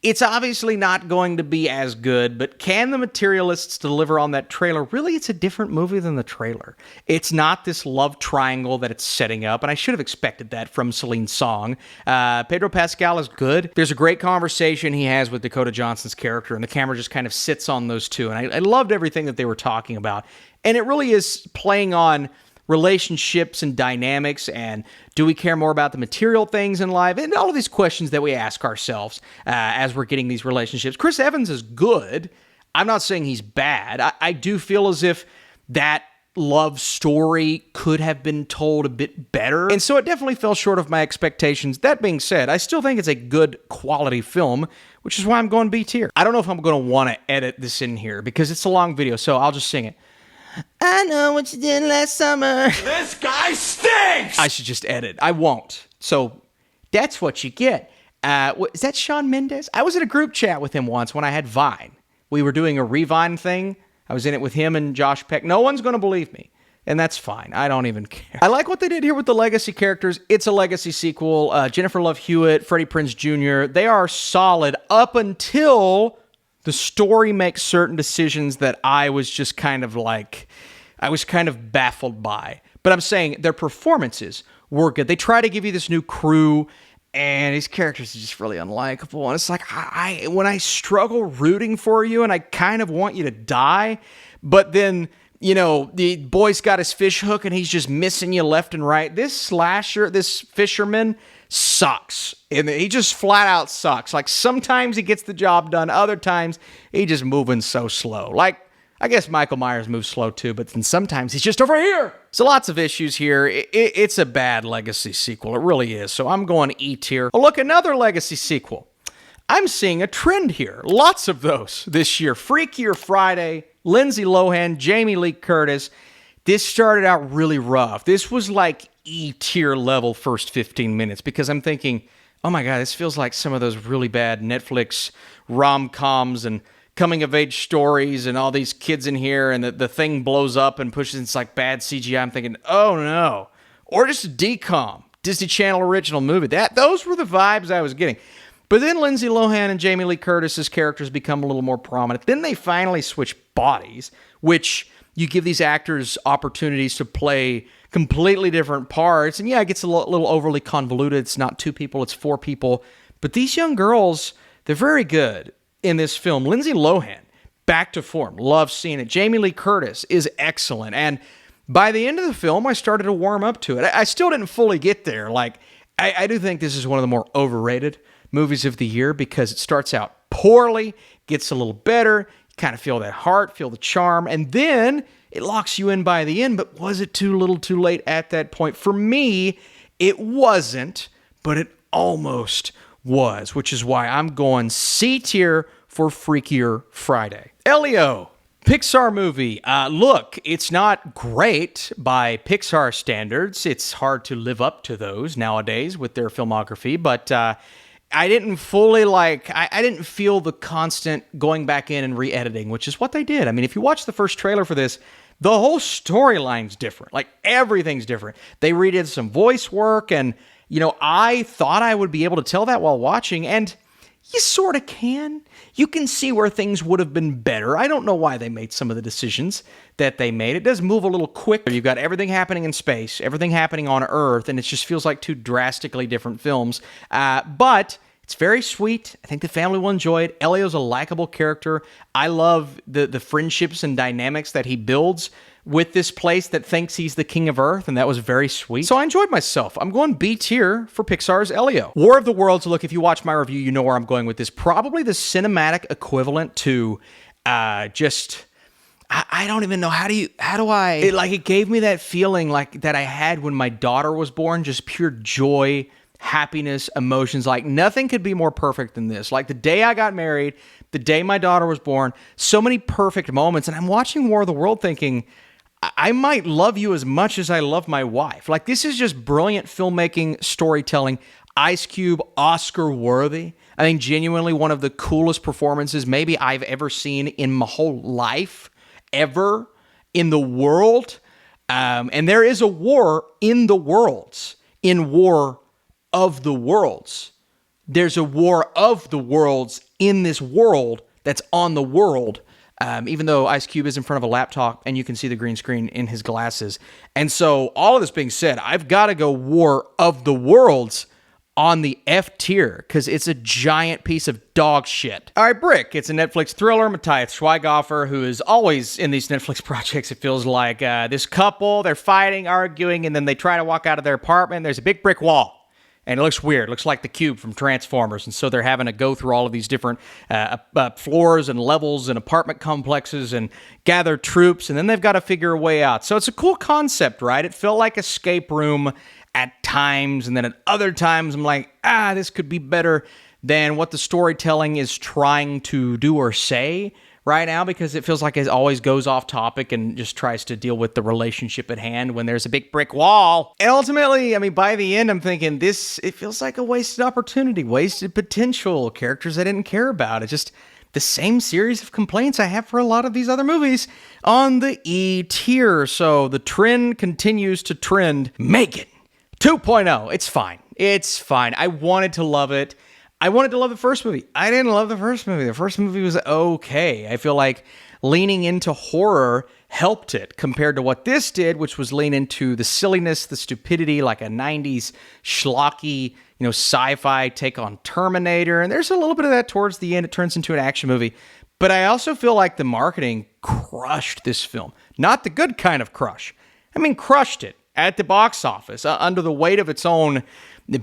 it's obviously not going to be as good, but can the Materialists deliver on that trailer? Really, it's a different movie than the trailer. It's not this love triangle that it's setting up, and I should have expected that from Celine Song. Pedro Pascal is good. There's a great conversation he has with Dakota Johnson's character, and the camera just kind of sits on those two, and I loved everything that they were talking about. And it really is playing on relationships and dynamics, and do we care more about the material things in life, and all of these questions that we ask ourselves as we're getting these relationships. Chris Evans is good. I'm not saying he's bad. I do feel as if that love story could have been told a bit better, and so it definitely fell short of my expectations. That being said, I still think it's a good quality film, which is why I'm going B tier. I don't know if I'm going to want to edit this in here because it's a long video, so I'll just sing it. I know what you did last summer. This guy stinks! I should just edit. I won't. So that's what you get. Is that Shawn Mendes? I was in a group chat with him once when I had Vine. We were doing a Revine thing. I was in it with him and Josh Peck. No one's going to believe me. And that's fine. I don't even care. I like what they did here with the legacy characters. It's a legacy sequel. Jennifer Love Hewitt, Freddie Prinze Jr., they are solid up until The story makes certain decisions that I was just kind of baffled by. But I'm saying their performances were good. They try to give you this new crew, and these characters are just really unlikable. And it's like, when I struggle rooting for you and I kind of want you to die, but then, the boy's got his fish hook and he's just missing you left and right. This fisherman sucks. And he just flat out sucks. Like, sometimes he gets the job done. Other times, he just moving so slow. Like, I guess Michael Myers moves slow too, but then sometimes he's just over here. So lots of issues here. It's a bad legacy sequel. It really is. So I'm going E tier. Oh, look, another legacy sequel. I'm seeing a trend here. Lots of those this year. Freakier Friday, Lindsay Lohan, Jamie Lee Curtis. This started out really rough. This was like E tier level first 15 minutes because I'm thinking, oh my God, this feels like some of those really bad Netflix rom-coms and coming-of-age stories and all these kids in here, and the thing blows up and pushes into like bad CGI. I'm thinking, oh no. Or just a DCOM, Disney Channel original movie. Those were the vibes I was getting. But then Lindsay Lohan and Jamie Lee Curtis's characters become a little more prominent. Then they finally switch bodies, which you give these actors opportunities to play completely different parts. And yeah, it gets a little overly convoluted. It's not 2 people, it's 4 people. But these young girls, they're very good in this film. Lindsay Lohan, back to form. Love seeing it. Jamie Lee Curtis is excellent. And by the end of the film, I started to warm up to it. I still didn't fully get there. Like, I do think this is one of the more overrated movies of the year because it starts out poorly, gets a little better, you kind of feel that heart, feel the charm, and then it locks you in by the end. But was it too little too late at that point? For me, it wasn't, but it almost was, which is why I'm going C tier for Freakier Friday. Elio, Pixar movie. Look, it's not great by Pixar standards. It's hard to live up to those nowadays with their filmography, but I didn't fully I didn't feel the constant going back in and re-editing, which is what they did. I mean, if you watch the first trailer for this, the whole storyline's different. Like, everything's different. They redid some voice work, and I thought I would be able to tell that while watching, and you sort of can. You can see where things would have been better. I don't know why they made some of the decisions that they made. It does move a little quicker. You've got everything happening in space, everything happening on Earth, and it just feels like 2 drastically different films. But it's very sweet. I think the family will enjoy it. Elio's a likable character. I love the friendships and dynamics that he builds with this place that thinks he's the king of Earth, and that was very sweet. So I enjoyed myself. I'm going B tier for Pixar's Elio. War of the Worlds, look, if you watch my review, you know where I'm going with this. Probably the cinematic equivalent to I don't even know, it gave me that feeling like that I had when my daughter was born, just pure joy, happiness, emotions. Like, nothing could be more perfect than this. Like, the day I got married, the day my daughter was born, so many perfect moments. And I'm watching War of the World thinking, I might love you as much as I love my wife. Like, this is just brilliant filmmaking, storytelling. Ice Cube, Oscar worthy. I think genuinely one of the coolest performances maybe I've ever seen in my whole life, ever, in the world. And there is a war in the worlds, in War of the Worlds. There's a war of the worlds in this world that's on the world. Even though Ice Cube is in front of a laptop and you can see the green screen in his glasses. And so, all of this being said, I've got to go War of the Worlds on the F tier because it's a giant piece of dog shit. All right, Brick. It's a Netflix thriller. Matthias Schweighöfer, who is always in these Netflix projects, it feels like. This couple, they're fighting, arguing, and then they try to walk out of their apartment. There's a big brick wall. And it looks weird. It looks like the cube from Transformers. And so they're having to go through all of these different floors and levels and apartment complexes and gather troops. And then they've got to figure a way out. So it's a cool concept, right? It felt like Escape Room at times. And then at other times, I'm like, this could be better than what the storytelling is trying to do or say right now, because it feels like it always goes off topic and just tries to deal with the relationship at hand when there's a big brick wall. And ultimately, I mean, by the end, I'm thinking it feels like a wasted opportunity, wasted potential, characters I didn't care about. It's just the same series of complaints I have for a lot of these other movies on the E tier. So the trend continues to trend. Megan 2.0. It's fine. It's fine. I wanted to love it. I wanted to love the first movie. I didn't love the first movie. The first movie was okay. I feel like leaning into horror helped it compared to what this did, which was lean into the silliness, the stupidity, like a 90s schlocky, sci-fi take on Terminator. And there's a little bit of that towards the end. It turns into an action movie. But I also feel like the marketing crushed this film. Not the good kind of crush. I mean, crushed it at the box office under the weight of its own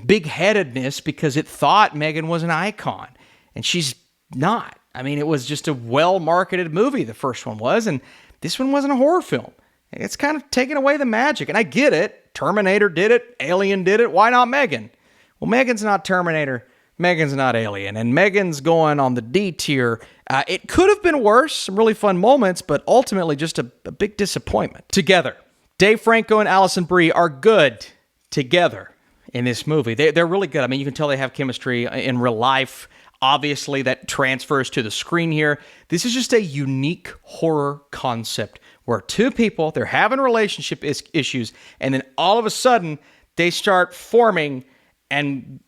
big-headedness because it thought Megan was an icon. And she's not. I mean, it was just a well-marketed movie, the first one was. And this one wasn't a horror film. It's kind of taking away the magic. And I get it. Terminator did it. Alien did it. Why not Megan? Well, Megan's not Terminator. Megan's not Alien. And Megan's going on the D tier. It could have been worse. Some really fun moments, but ultimately just a big disappointment. Together, Dave Franco and Alison Brie are good together in this movie. They're really good. I mean, you can tell they have chemistry in real life. Obviously, that transfers to the screen here. This is just a unique horror concept where two people, they're having relationship issues, and then all of a sudden, they start forming and,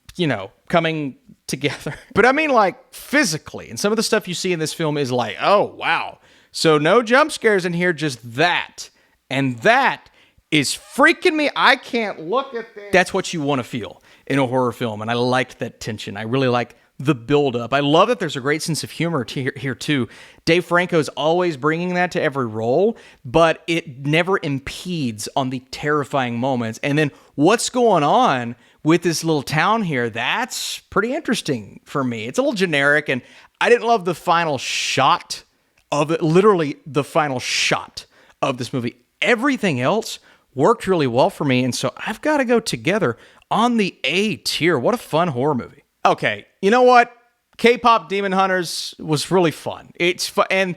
coming together. But I mean, like, physically. And some of the stuff you see in this film is like, oh, wow. So no jump scares in here, just that. And that is freaking me. I can't look at this. That's what you want to feel in a horror film. And I liked that tension. I really like the buildup. I love that there's a great sense of humor here too. Dave Franco's always bringing that to every role, but it never impedes on the terrifying moments. And then what's going on with this little town here, that's pretty interesting for me. It's a little generic, and I didn't love the final shot of it, literally the final shot of this movie. Everything else worked really well for me, and so I've got to go together on the A tier. What a fun horror movie. Okay, you know what? Kpop Demon Hunters was really fun. It's fun, and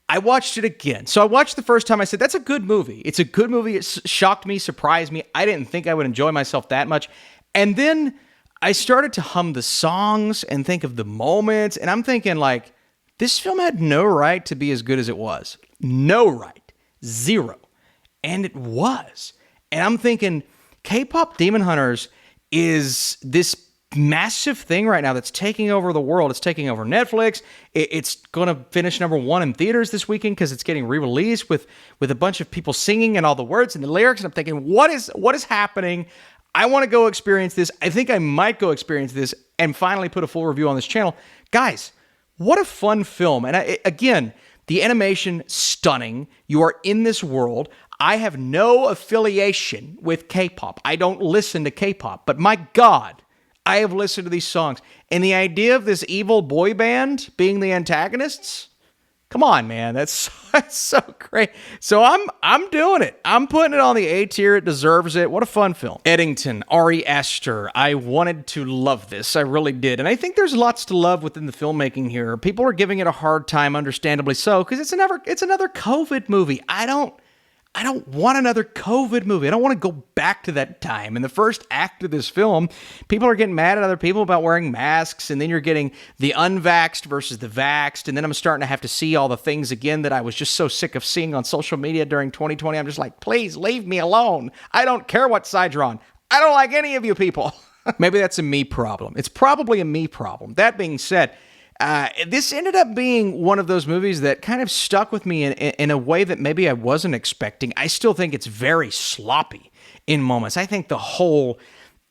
I watched it again. So I watched the first time. I said, that's a good movie. It's a good movie. It shocked me, surprised me. I didn't think I would enjoy myself that much. And then I started to hum the songs and think of the moments, and I'm thinking, like, this film had no right to be as good as it was. No right. Zero. And it was. And I'm thinking, Kpop Demon Hunters is this massive thing right now that's taking over the world. It's taking over Netflix. It's going to finish #1 in theaters this weekend because it's getting re-released with a bunch of people singing and all the words and the lyrics. And I'm thinking, what is happening? I want to go experience this. I think I might go experience this and finally put a full review on this channel. Guys, what a fun film. And again, the animation, stunning. You are in this world. I have no affiliation with K-pop. I don't listen to K-pop. But my God, I have listened to these songs. And the idea of this evil boy band being the antagonists, come on, man. That's so great. So I'm doing it. I'm putting it on the A tier. It deserves it. What a fun film. Edington, Ari Aster. I wanted to love this. I really did. And I think there's lots to love within the filmmaking here. People are giving it a hard time, understandably so, because it's another COVID movie. I don't want another COVID movie. I don't want to go back to that time. In the first act of this film, people are getting mad at other people about wearing masks, and then you're getting the unvaxxed versus the vaxxed, and then I'm starting to have to see all the things again that I was just so sick of seeing on social media during 2020. I'm just like, please leave me alone. I don't care what side you're on. I don't like any of you people. Maybe that's a me problem. It's probably a me problem. That being said, this ended up being one of those movies that kind of stuck with me in a way that maybe I wasn't expecting. I still think it's very sloppy in moments. I think the whole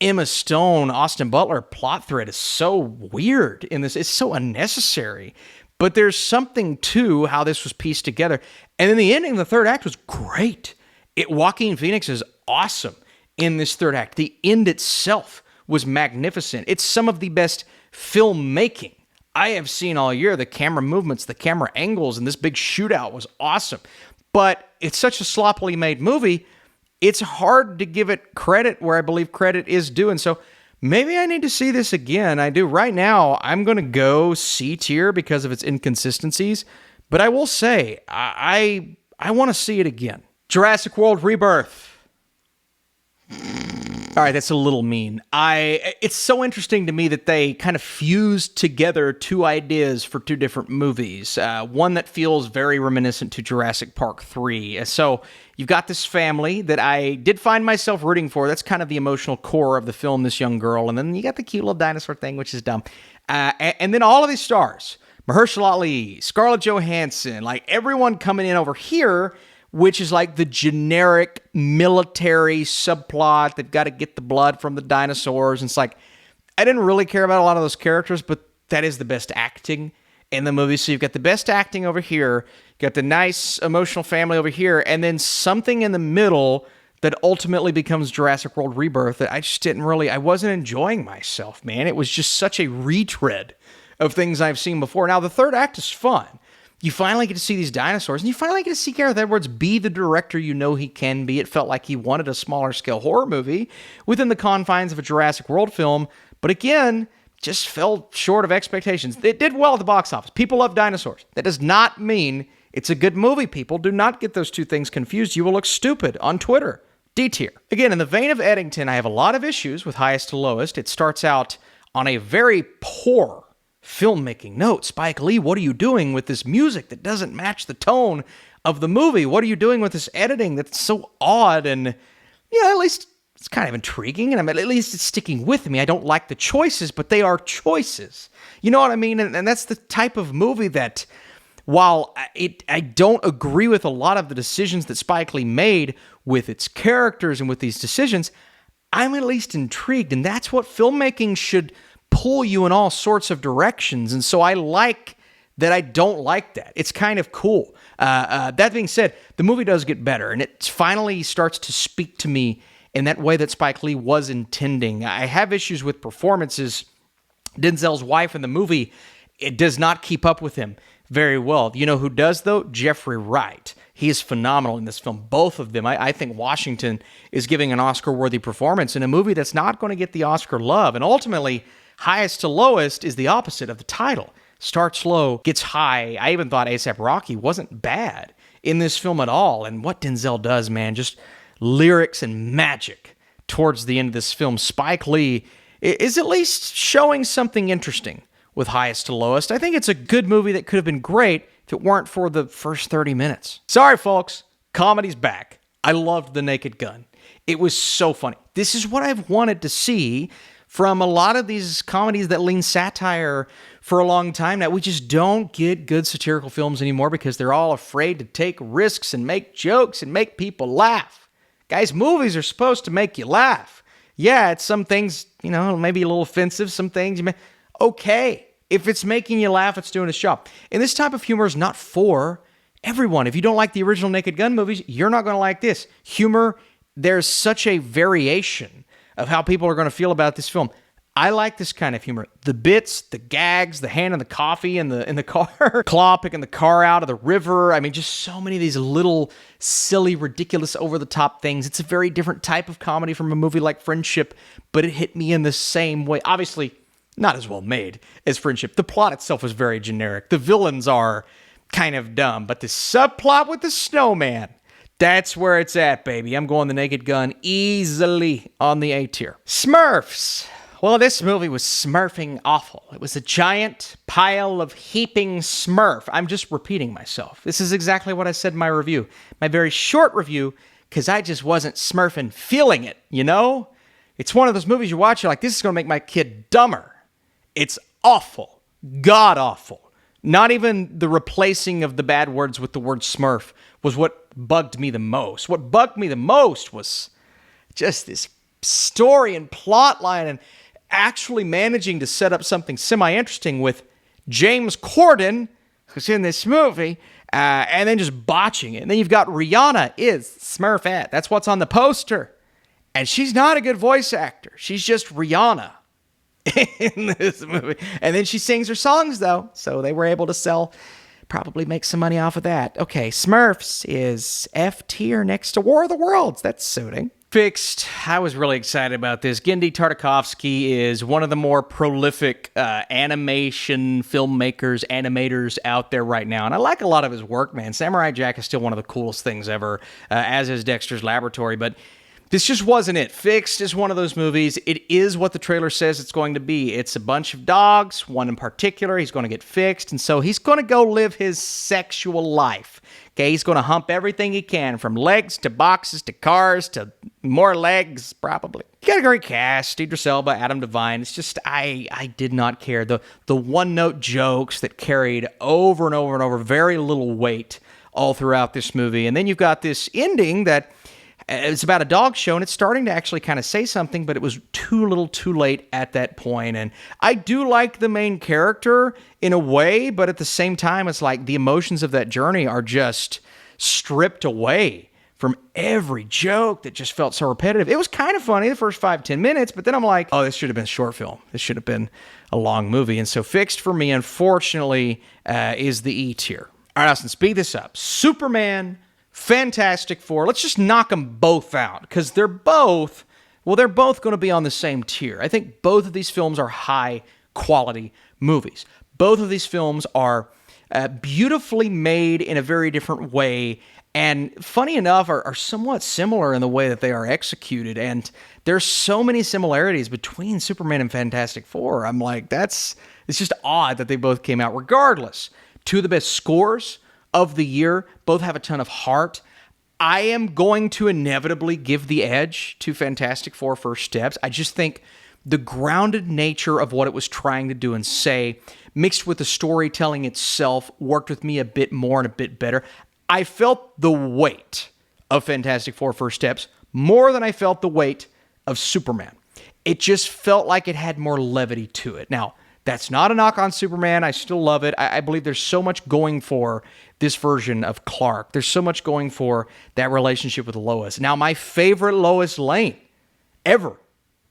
Emma Stone, Austin Butler plot thread is so weird in this. It's so unnecessary. But there's something to how this was pieced together. And then the ending, the third act was great. Joaquin Phoenix is awesome in this third act. The end itself was magnificent. It's some of the best filmmaking I have seen all year. The camera movements, the camera angles, and this big shootout was awesome. But it's such a sloppily made movie, it's hard to give it credit where I believe credit is due. And so maybe I need to see this again. I do. Right now, I'm going to go C tier because of its inconsistencies. But I will say, I want to see it again. Jurassic World Rebirth. All right, that's a little mean. It's so interesting to me that they kind of fused together two ideas for two different movies. One that feels very reminiscent to Jurassic Park 3. So you've got this family that I did find myself rooting for. That's kind of the emotional core of the film, this young girl. And then you got the cute little dinosaur thing, which is dumb. And then all of these stars, Mahershala Ali, Scarlett Johansson, like everyone coming in over here, which is like the generic military subplot. They've got to get the blood from the dinosaurs. And it's like, I didn't really care about a lot of those characters, but that is the best acting in the movie. So you've got the best acting over here, you got the nice emotional family over here, and then something in the middle that ultimately becomes Jurassic World Rebirth that I just I wasn't enjoying myself, man. It was just such a retread of things I've seen before. Now, the third act is fun. You finally get to see these dinosaurs, and you finally get to see Gareth Edwards be the director you know he can be. It felt like he wanted a smaller scale horror movie within the confines of a Jurassic World film, but again, just fell short of expectations. It did well at the box office. People love dinosaurs. That does not mean it's a good movie, people. Do not get those two things confused. You will look stupid on Twitter. D-tier. Again, in the vein of Edington, I have a lot of issues with Highest to Lowest. It starts out on a very poor filmmaking note. Spike Lee, what are you doing with this music that doesn't match the tone of the movie? What are you doing with this editing that's so odd? And, yeah, at least it's kind of intriguing, and at least it's sticking with me. I don't like the choices, but they are choices. You know what I mean? And that's the type of movie that, while I don't agree with a lot of the decisions that Spike Lee made with its characters and with these decisions, I'm at least intrigued, and that's what filmmaking should pull you in all sorts of directions. And so I like that I don't like that. It's kind of cool. That being said, the movie does get better, and it finally starts to speak to me in that way that Spike Lee was intending. I have issues with performances. Denzel's wife in the movie, it does not keep up with him very well. You know who does, though? Jeffrey Wright. He is phenomenal in this film. Both of them. I think Washington is giving an Oscar-worthy performance in a movie that's not going to get the Oscar love. And ultimately, Highest to Lowest is the opposite of the title. Starts low, gets high. I even thought A$AP Rocky wasn't bad in this film at all. And what Denzel does, man, just lyrics and magic towards the end of this film. Spike Lee is at least showing something interesting with Highest to Lowest. I think it's a good movie that could have been great if it weren't for the first 30 minutes. Sorry, folks. Comedy's back. I loved The Naked Gun. It was so funny. This is what I've wanted to see from a lot of these comedies that lean satire for a long time now. We just don't get good satirical films anymore because they're all afraid to take risks and make jokes and make people laugh. Guys, movies are supposed to make you laugh. Yeah, it's some things, maybe a little offensive. Some things, okay. If it's making you laugh, it's doing its job. And this type of humor is not for everyone. If you don't like the original Naked Gun movies, you're not going to like this. Humor, there's such a variation of how people are going to feel about this film. I like this kind of humor. The bits, the gags, the hand in the coffee in the car, Claw picking the car out of the river. I mean, just so many of these little silly, ridiculous, over-the-top things. It's a very different type of comedy from a movie like Friendship, but it hit me in the same way. Obviously, not as well made as Friendship. The plot itself was very generic. The villains are kind of dumb, but the subplot with the snowman, that's where it's at, baby. I'm going The Naked Gun easily on the A tier. Smurfs. Well, this movie was smurfing awful. It was a giant pile of heaping smurf. I'm just repeating myself. This is exactly what I said in my review. My very short review, because I just wasn't smurfing feeling it, It's one of those movies you watch, you're like, this is going to make my kid dumber. It's awful. God-awful. Not even the replacing of the bad words with the word smurf was what bugged me the most. What bugged me the most was just this story and plot line and actually managing to set up something semi-interesting with James Corden, who's in this movie, and then just botching it. And then you've got Rihanna is Smurfette. That's what's on the poster. And she's not a good voice actor. She's just Rihanna in this movie. And then she sings her songs, though, so they were able to probably make some money off of that. Okay, Smurfs is F tier next to War of the Worlds. That's suiting. Fixed. I was really excited about this. Genndy Tartakovsky is one of the more prolific animation filmmakers, animators out there right now. And I like a lot of his work, man. Samurai Jack is still one of the coolest things ever, as is Dexter's Laboratory. But This just wasn't it. Fixed is one of those movies. It is what the trailer says it's going to be. It's a bunch of dogs, one in particular. He's going to get fixed, and so he's going to go live his sexual life. Okay, he's going to hump everything he can, from legs to boxes to cars to more legs, probably. You got a great cast. Idris Elba, Adam Devine. It's just, I did not care. The one-note jokes that carried over and over and over, very little weight all throughout this movie. And then you've got this ending that it's about a dog show, and it's starting to actually kind of say something, but it was too little too late at that point. And I do like the main character in a way, but at the same time, it's like the emotions of that journey are just stripped away from every joke that just felt so repetitive. It was kind of funny the first 5-10 minutes, but then I'm like, oh, this should have been a short film. This should have been a long movie. And so Fixed for me, unfortunately, is the E tier. All right, Austin, speed this up. Superman, Fantastic Four. Let's just knock them both out, because they're both going to be on the same tier. I think both of these films are high quality movies. Both of these films are beautifully made in a very different way, and funny enough, are somewhat similar in the way that they are executed. And there's so many similarities between Superman and Fantastic Four. I'm like, it's just odd that they both came out. Regardless, two of the best scores of the year, both have a ton of heart. I am going to inevitably give the edge to Fantastic Four First Steps. I just think the grounded nature of what it was trying to do and say, mixed with the storytelling itself, worked with me a bit more and a bit better. I felt the weight of Fantastic Four First Steps more than I felt the weight of Superman. It just felt like it had more levity to it. Now, that's not a knock on Superman. I still love it. I believe there's so much going for this version of Clark. There's so much going for that relationship with Lois. Now, my favorite Lois Lane ever.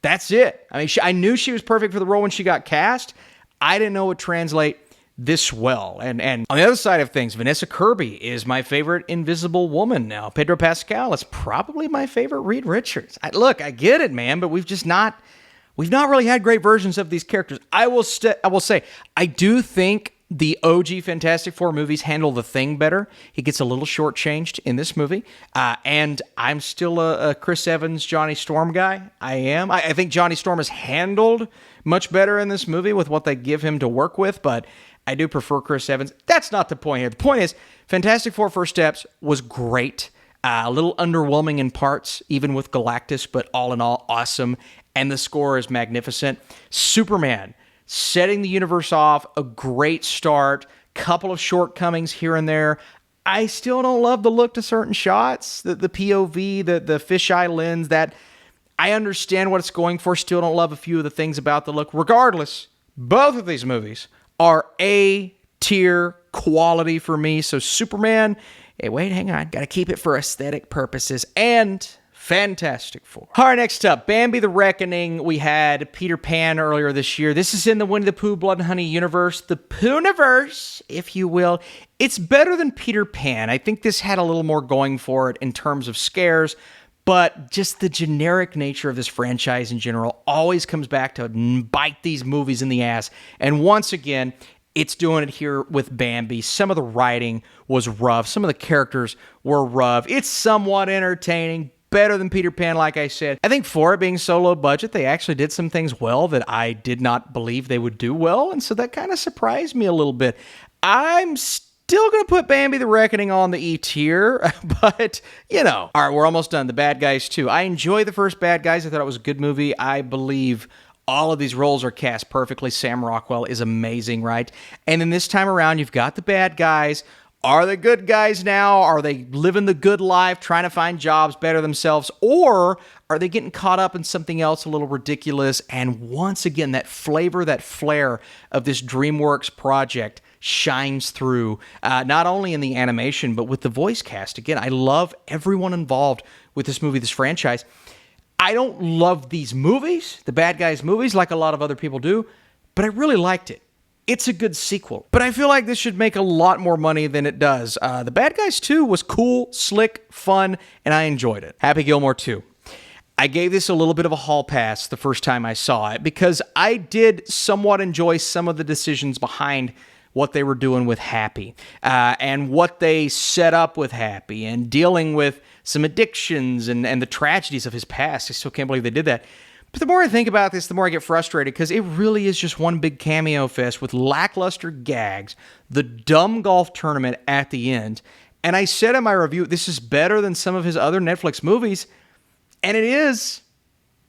That's it. I mean, I knew she was perfect for the role when she got cast. I didn't know it would translate this well. And on the other side of things, Vanessa Kirby is my favorite Invisible Woman now. Pedro Pascal is probably my favorite Reed Richards. Look, I get it, man, but we've not really had great versions of these characters. I will say, I do think the OG Fantastic Four movies handle The Thing better. He gets a little shortchanged in this movie. And I'm still a Chris Evans, Johnny Storm guy. I am. I think Johnny Storm is handled much better in this movie with what they give him to work with, but I do prefer Chris Evans. That's not the point here. The point is, Fantastic Four First Steps was great. A little underwhelming in parts, even with Galactus, but all in all, awesome. And the score is magnificent. Superman, setting the universe off, a great start, couple of shortcomings here and there. I still don't love the look to certain shots, the POV, the fisheye lens, that I understand what it's going for. Still don't love a few of the things about the look. Regardless, both of these movies are A-tier quality for me. So Superman, hey, wait, hang on. Got to keep it for aesthetic purposes. And Fantastic Four. All right, next up, Bambi the Reckoning. We had Peter Pan earlier this year. This is in the Winnie the Pooh Blood and Honey universe, the Poohniverse, if you will. It's better than Peter Pan. I think this had a little more going for it in terms of scares, but just the generic nature of this franchise in general always comes back to bite these movies in the ass. And once again, it's doing it here with Bambi. Some of the writing was rough. Some of the characters were rough. It's somewhat entertaining, better than Peter Pan, like I said. I think for it being so low budget, they actually did some things well that I did not believe they would do well, and so that kind of surprised me a little bit. I'm still going to put Bambi the Reckoning on the E tier, but, you know. All right, we're almost done. The Bad Guys 2. I enjoyed the first Bad Guys. I thought it was a good movie. I believe all of these roles are cast perfectly. Sam Rockwell is amazing, right? And then this time around, you've got the bad guys. Are they good guys now? Are they living the good life, trying to find jobs, better themselves? Or are they getting caught up in something else a little ridiculous? And once again, that flavor, that flair of this DreamWorks project shines through, not only in the animation, but with the voice cast. Again, I love everyone involved with this movie, this franchise. I don't love these movies, the Bad Guys movies, like a lot of other people do, but I really liked it. It's a good sequel, but I feel like this should make a lot more money than it does. The Bad Guys 2 was cool, slick, fun, and I enjoyed it. Happy Gilmore 2. I gave this a little bit of a hall pass the first time I saw it because I did somewhat enjoy some of the decisions behind what they were doing with Happy and what they set up with Happy and dealing with some addictions and the tragedies of his past. I still can't believe they did that. But the more I think about this, the more I get frustrated because it really is just one big cameo fest with lackluster gags, the dumb golf tournament at the end. And I said in my review, this is better than some of his other Netflix movies. And it is,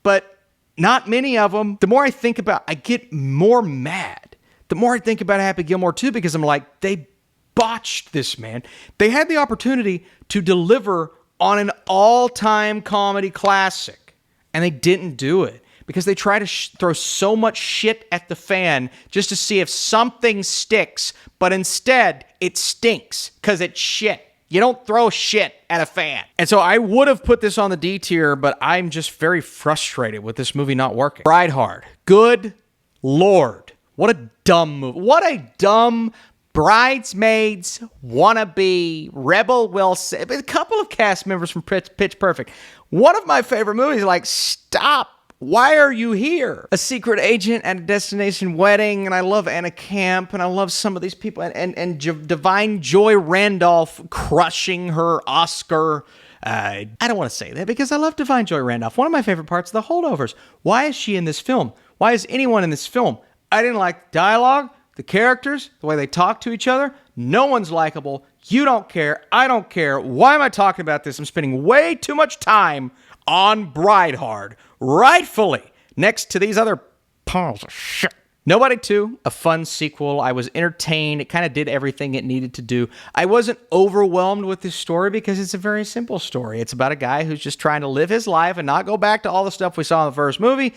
but not many of them. The more I think about it, I get more mad. The more I think about Happy Gilmore 2 because I'm like, they botched this, man. They had the opportunity to deliver on an all-time comedy classic, and they didn't do it because they try to throw so much shit at the fan just to see if something sticks, but instead it stinks because it's shit. You don't throw shit at a fan. And so I would have put this on the D tier, but I'm just very frustrated with this movie not working. Bridehard. Good Lord. What a dumb movie. What a dumb Bridesmaids, wannabe, Rebel Wilson, a couple of cast members from Pitch Perfect. One of my favorite movies, like, stop. Why are you here? A secret agent at a destination wedding, and I love Anna Camp, and I love some of these people, and Divine Joy Randolph crushing her Oscar. I don't want to say that because I love Divine Joy Randolph. One of my favorite parts of The Holdovers. Why is she in this film? Why is anyone in this film? I didn't like dialogue, the characters, the way they talk to each other. No one's likable. You don't care. I don't care. Why am I talking about this? I'm spending way too much time on Bridehard, rightfully, next to these other piles of shit. Nobody 2, a fun sequel. I was entertained. It kind of did everything it needed to do. I wasn't overwhelmed with this story because it's a very simple story. It's about a guy who's just trying to live his life and not go back to all the stuff we saw in the first movie.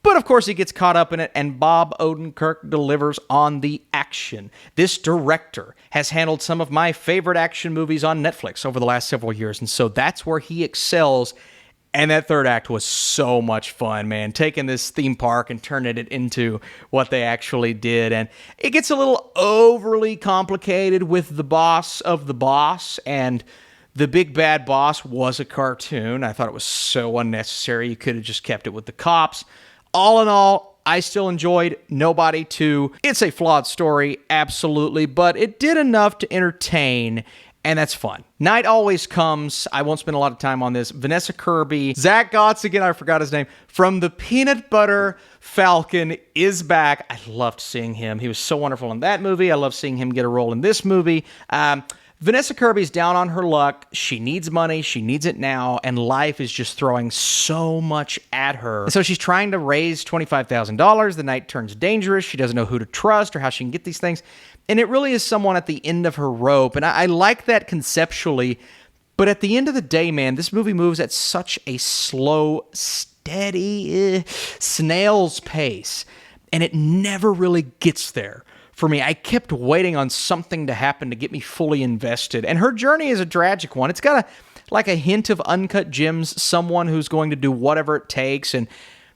But of course he gets caught up in it, and Bob Odenkirk delivers on the action. This director has handled some of my favorite action movies on Netflix over the last several years, and so that's where he excels. And that third act was so much fun, man. Taking this theme park and turning it into what they actually did. And it gets a little overly complicated with the boss of the boss. And the big bad boss was a cartoon. I thought it was so unnecessary. You could have just kept it with the cops. All in all, I still enjoyed Nobody 2. It's a flawed story, absolutely. But it did enough to entertain. And that's fun. Night Always Comes. I won't spend a lot of time on this. Vanessa Kirby. Zach Gotts, again, I forgot his name. From the Peanut Butter Falcon is back. I loved seeing him. He was so wonderful in that movie. I love seeing him get a role in this movie. Vanessa Kirby's down on her luck. She needs money. She needs it now. And life is just throwing so much at her. And so she's trying to raise $25,000. The night turns dangerous. She doesn't know who to trust or how she can get these things. And it really is someone at the end of her rope. And I like that conceptually. But at the end of the day, man, this movie moves at such a slow, steady, snail's pace. And it never really gets there for me. I kept waiting on something to happen to get me fully invested. And her journey is a tragic one. It's got a hint of Uncut Gems, someone who's going to do whatever it takes and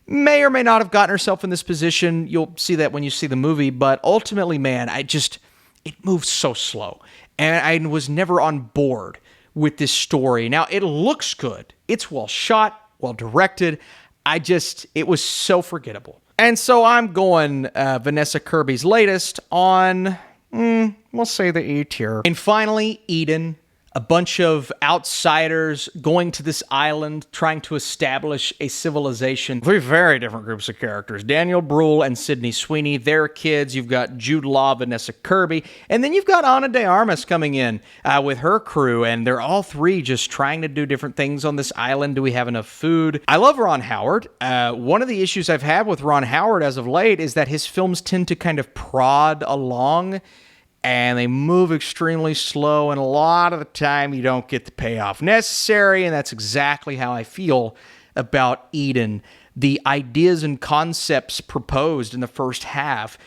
may or may not have gotten herself in this position. You'll see that when you see the movie. But ultimately, man, it moves so slow. And I was never on board with this story. Now, it looks good. It's well shot, well directed. It was so forgettable. And so I'm going Vanessa Kirby's latest on, we'll say the E tier. And finally, Eden. A bunch of outsiders going to this island, trying to establish a civilization. 3 very different groups of characters. Daniel Bruhl and Sydney Sweeney. Their kids. You've got Jude Law, Vanessa Kirby. And then you've got Ana de Armas coming in with her crew. And they're all 3 just trying to do different things on this island. Do we have enough food? I love Ron Howard. One of the issues I've had with Ron Howard as of late is that his films tend to kind of prod along. And they move extremely slow, and a lot of the time you don't get the payoff necessary, and that's exactly how I feel about Eden. The ideas and concepts proposed in the first half,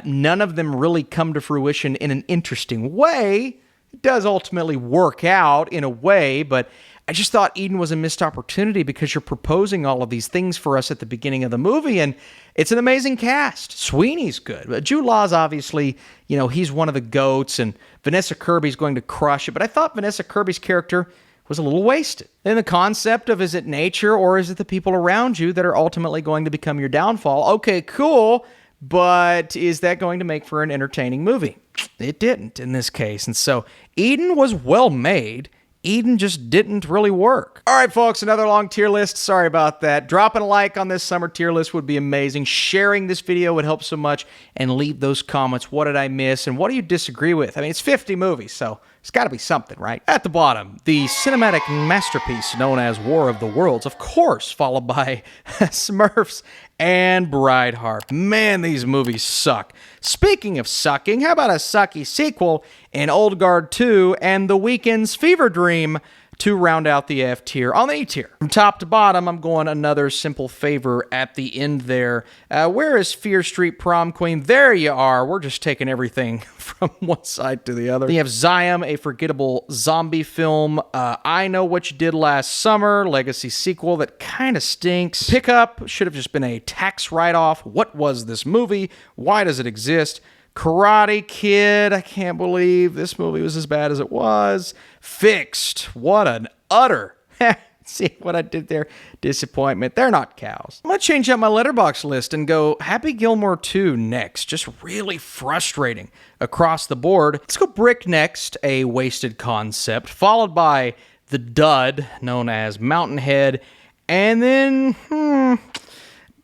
none of them really come to fruition in an interesting way. It does ultimately work out in a way, but I just thought Eden was a missed opportunity because you're proposing all of these things for us at the beginning of the movie, and it's an amazing cast. Sweeney's good. Jude Law's obviously, he's one of the GOATs, and Vanessa Kirby's going to crush it, but I thought Vanessa Kirby's character was a little wasted. And the concept of, is it nature or is it the people around you that are ultimately going to become your downfall? Okay, cool. but is that going to make for an entertaining movie? It didn't in this case. And so Eden was well made. Eden just didn't really work. All right, folks, another long tier list. Sorry about that. Dropping a like on this summer tier list would be amazing. Sharing this video would help so much. And leave those comments. What did I miss? And what do you disagree with? I mean, it's 50 movies, so it's got to be something, right? At the bottom, the cinematic masterpiece known as War of the Worlds, of course, followed by Smurfs and Bridehard. Man, these movies suck. Speaking of sucking, how about a sucky sequel in Old Guard 2 and The Weeknd's Fever Dream to round out the F tier on the E tier? From top to bottom, I'm going another simple favor at the end there. Where is Fear Street Prom Queen? There you are. We're just taking everything from one side to the other. Then you have Zion, a forgettable zombie film. I Know What You Did Last Summer, legacy sequel that kind of stinks. Pickup should have just been a tax write-off. What was this movie? Why does it exist? Karate Kid, I can't believe this movie was as bad as it was. Fixed, what an utter, see what I did there? Disappointment. They're not cows. I'm going to change up my letterbox list and go Happy Gilmore 2 next. Just really frustrating across the board. Let's go Brick next, a wasted concept, followed by the dud known as Mountainhead, and then,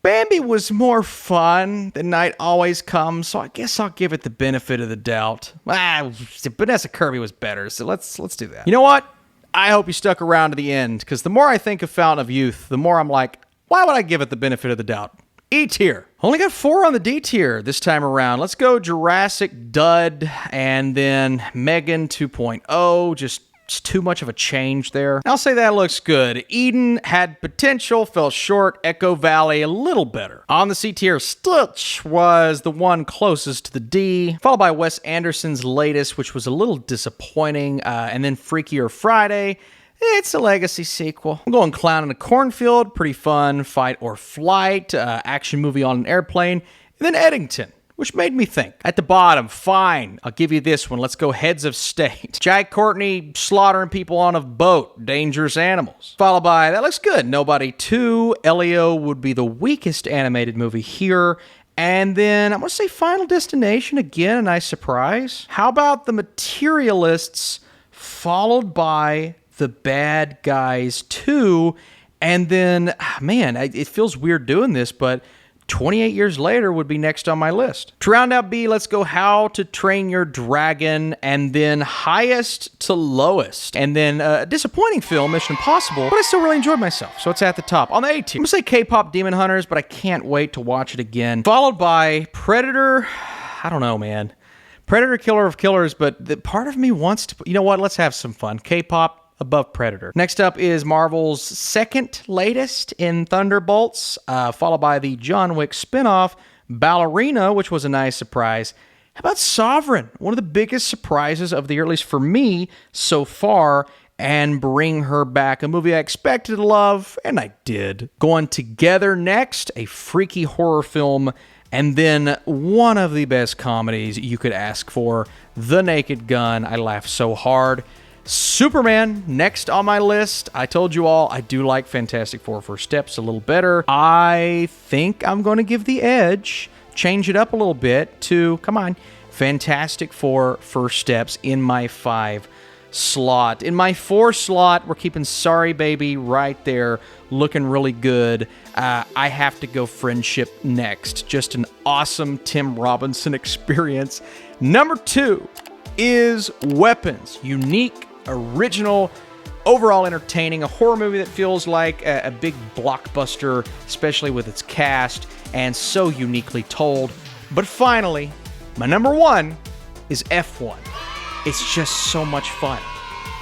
Bambi was more fun than Night Always Comes, so I guess I'll give it the benefit of the doubt. Vanessa Kirby was better, so let's do that. You know what? I hope you stuck around to the end, because the more I think of Fountain of Youth, the more I'm like, why would I give it the benefit of the doubt? E tier. Only got 4 on the D tier this time around. Let's go Jurassic Dud, and then Megan 2.0, just it's too much of a change there. I'll say that looks good. Eden had potential, fell short. Echo Valley, a little better. On the C tier, Stitch was the one closest to the D, followed by Wes Anderson's latest, which was a little disappointing, and then Freakier Friday. It's a legacy sequel. I'm going Clown in a Cornfield, pretty fun. Fight or Flight, action movie on an airplane. And then Edington, which made me think. At the bottom, fine, I'll give you this one. Let's go Heads of State. Jack Courtney slaughtering people on a boat. Dangerous Animals. Followed by, that looks good, Nobody 2. Elio would be the weakest animated movie here. And then, I'm going to say Final Destination, again, a nice surprise. How about The Materialists, followed by The Bad Guys 2. And then, man, it feels weird doing this, but 28 Years Later would be next on my list. To round out B, let's go How to Train Your Dragon, and then highest to lowest. And then a disappointing film, Mission Impossible, but I still really enjoyed myself, so it's at the top. On the A tier, I'm gonna say Kpop Demon Hunters, but I can't wait to watch it again. Followed by Predator, I don't know, man. Predator, Killer of Killers, but the part of me wants to, you know what, let's have some fun. K-pop above Predator. Next up is Marvel's second latest in Thunderbolts, followed by the John Wick spinoff, Ballerina, which was a nice surprise. How about Sovereign? One of the biggest surprises of the year, at least for me so far, and Bring Her Back, a movie I expected to love, and I did. Going Together next, a freaky horror film, and then one of the best comedies you could ask for, The Naked Gun. I laughed so hard. Superman, next on my list. I told you all, I do like Fantastic Four First Steps a little better. I think I'm going to give the edge, change it up a little bit to, come on, Fantastic Four First Steps in my 5 slot. In my 4 slot, we're keeping Sorry Baby right there, looking really good. I have to go Friendship next. Just an awesome Tim Robinson experience. Number 2 is Weapons. Unique, original, overall entertaining, a horror movie that feels like a big blockbuster, especially with its cast, and so uniquely told. But finally, my number 1 is F1. It's just so much fun.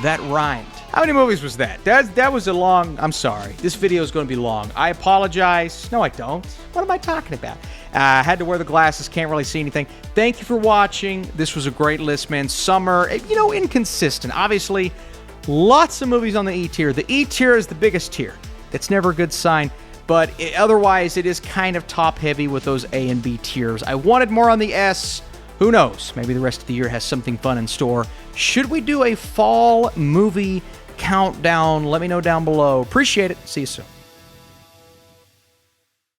That rhymed. How many movies was that? That was a long, I'm sorry. This video is going to be long. I apologize. No, I don't. What am I talking about? I had to wear the glasses, can't really see anything. Thank you for watching. This was a great list, man. Summer, you know, inconsistent. Obviously, lots of movies on the E tier. The E tier is the biggest tier. It's never a good sign, but otherwise, it is kind of top-heavy with those A and B tiers. I wanted more on the S. Who knows? Maybe the rest of the year has something fun in store. Should we do a fall movie countdown? Let me know down below. Appreciate it. See you soon.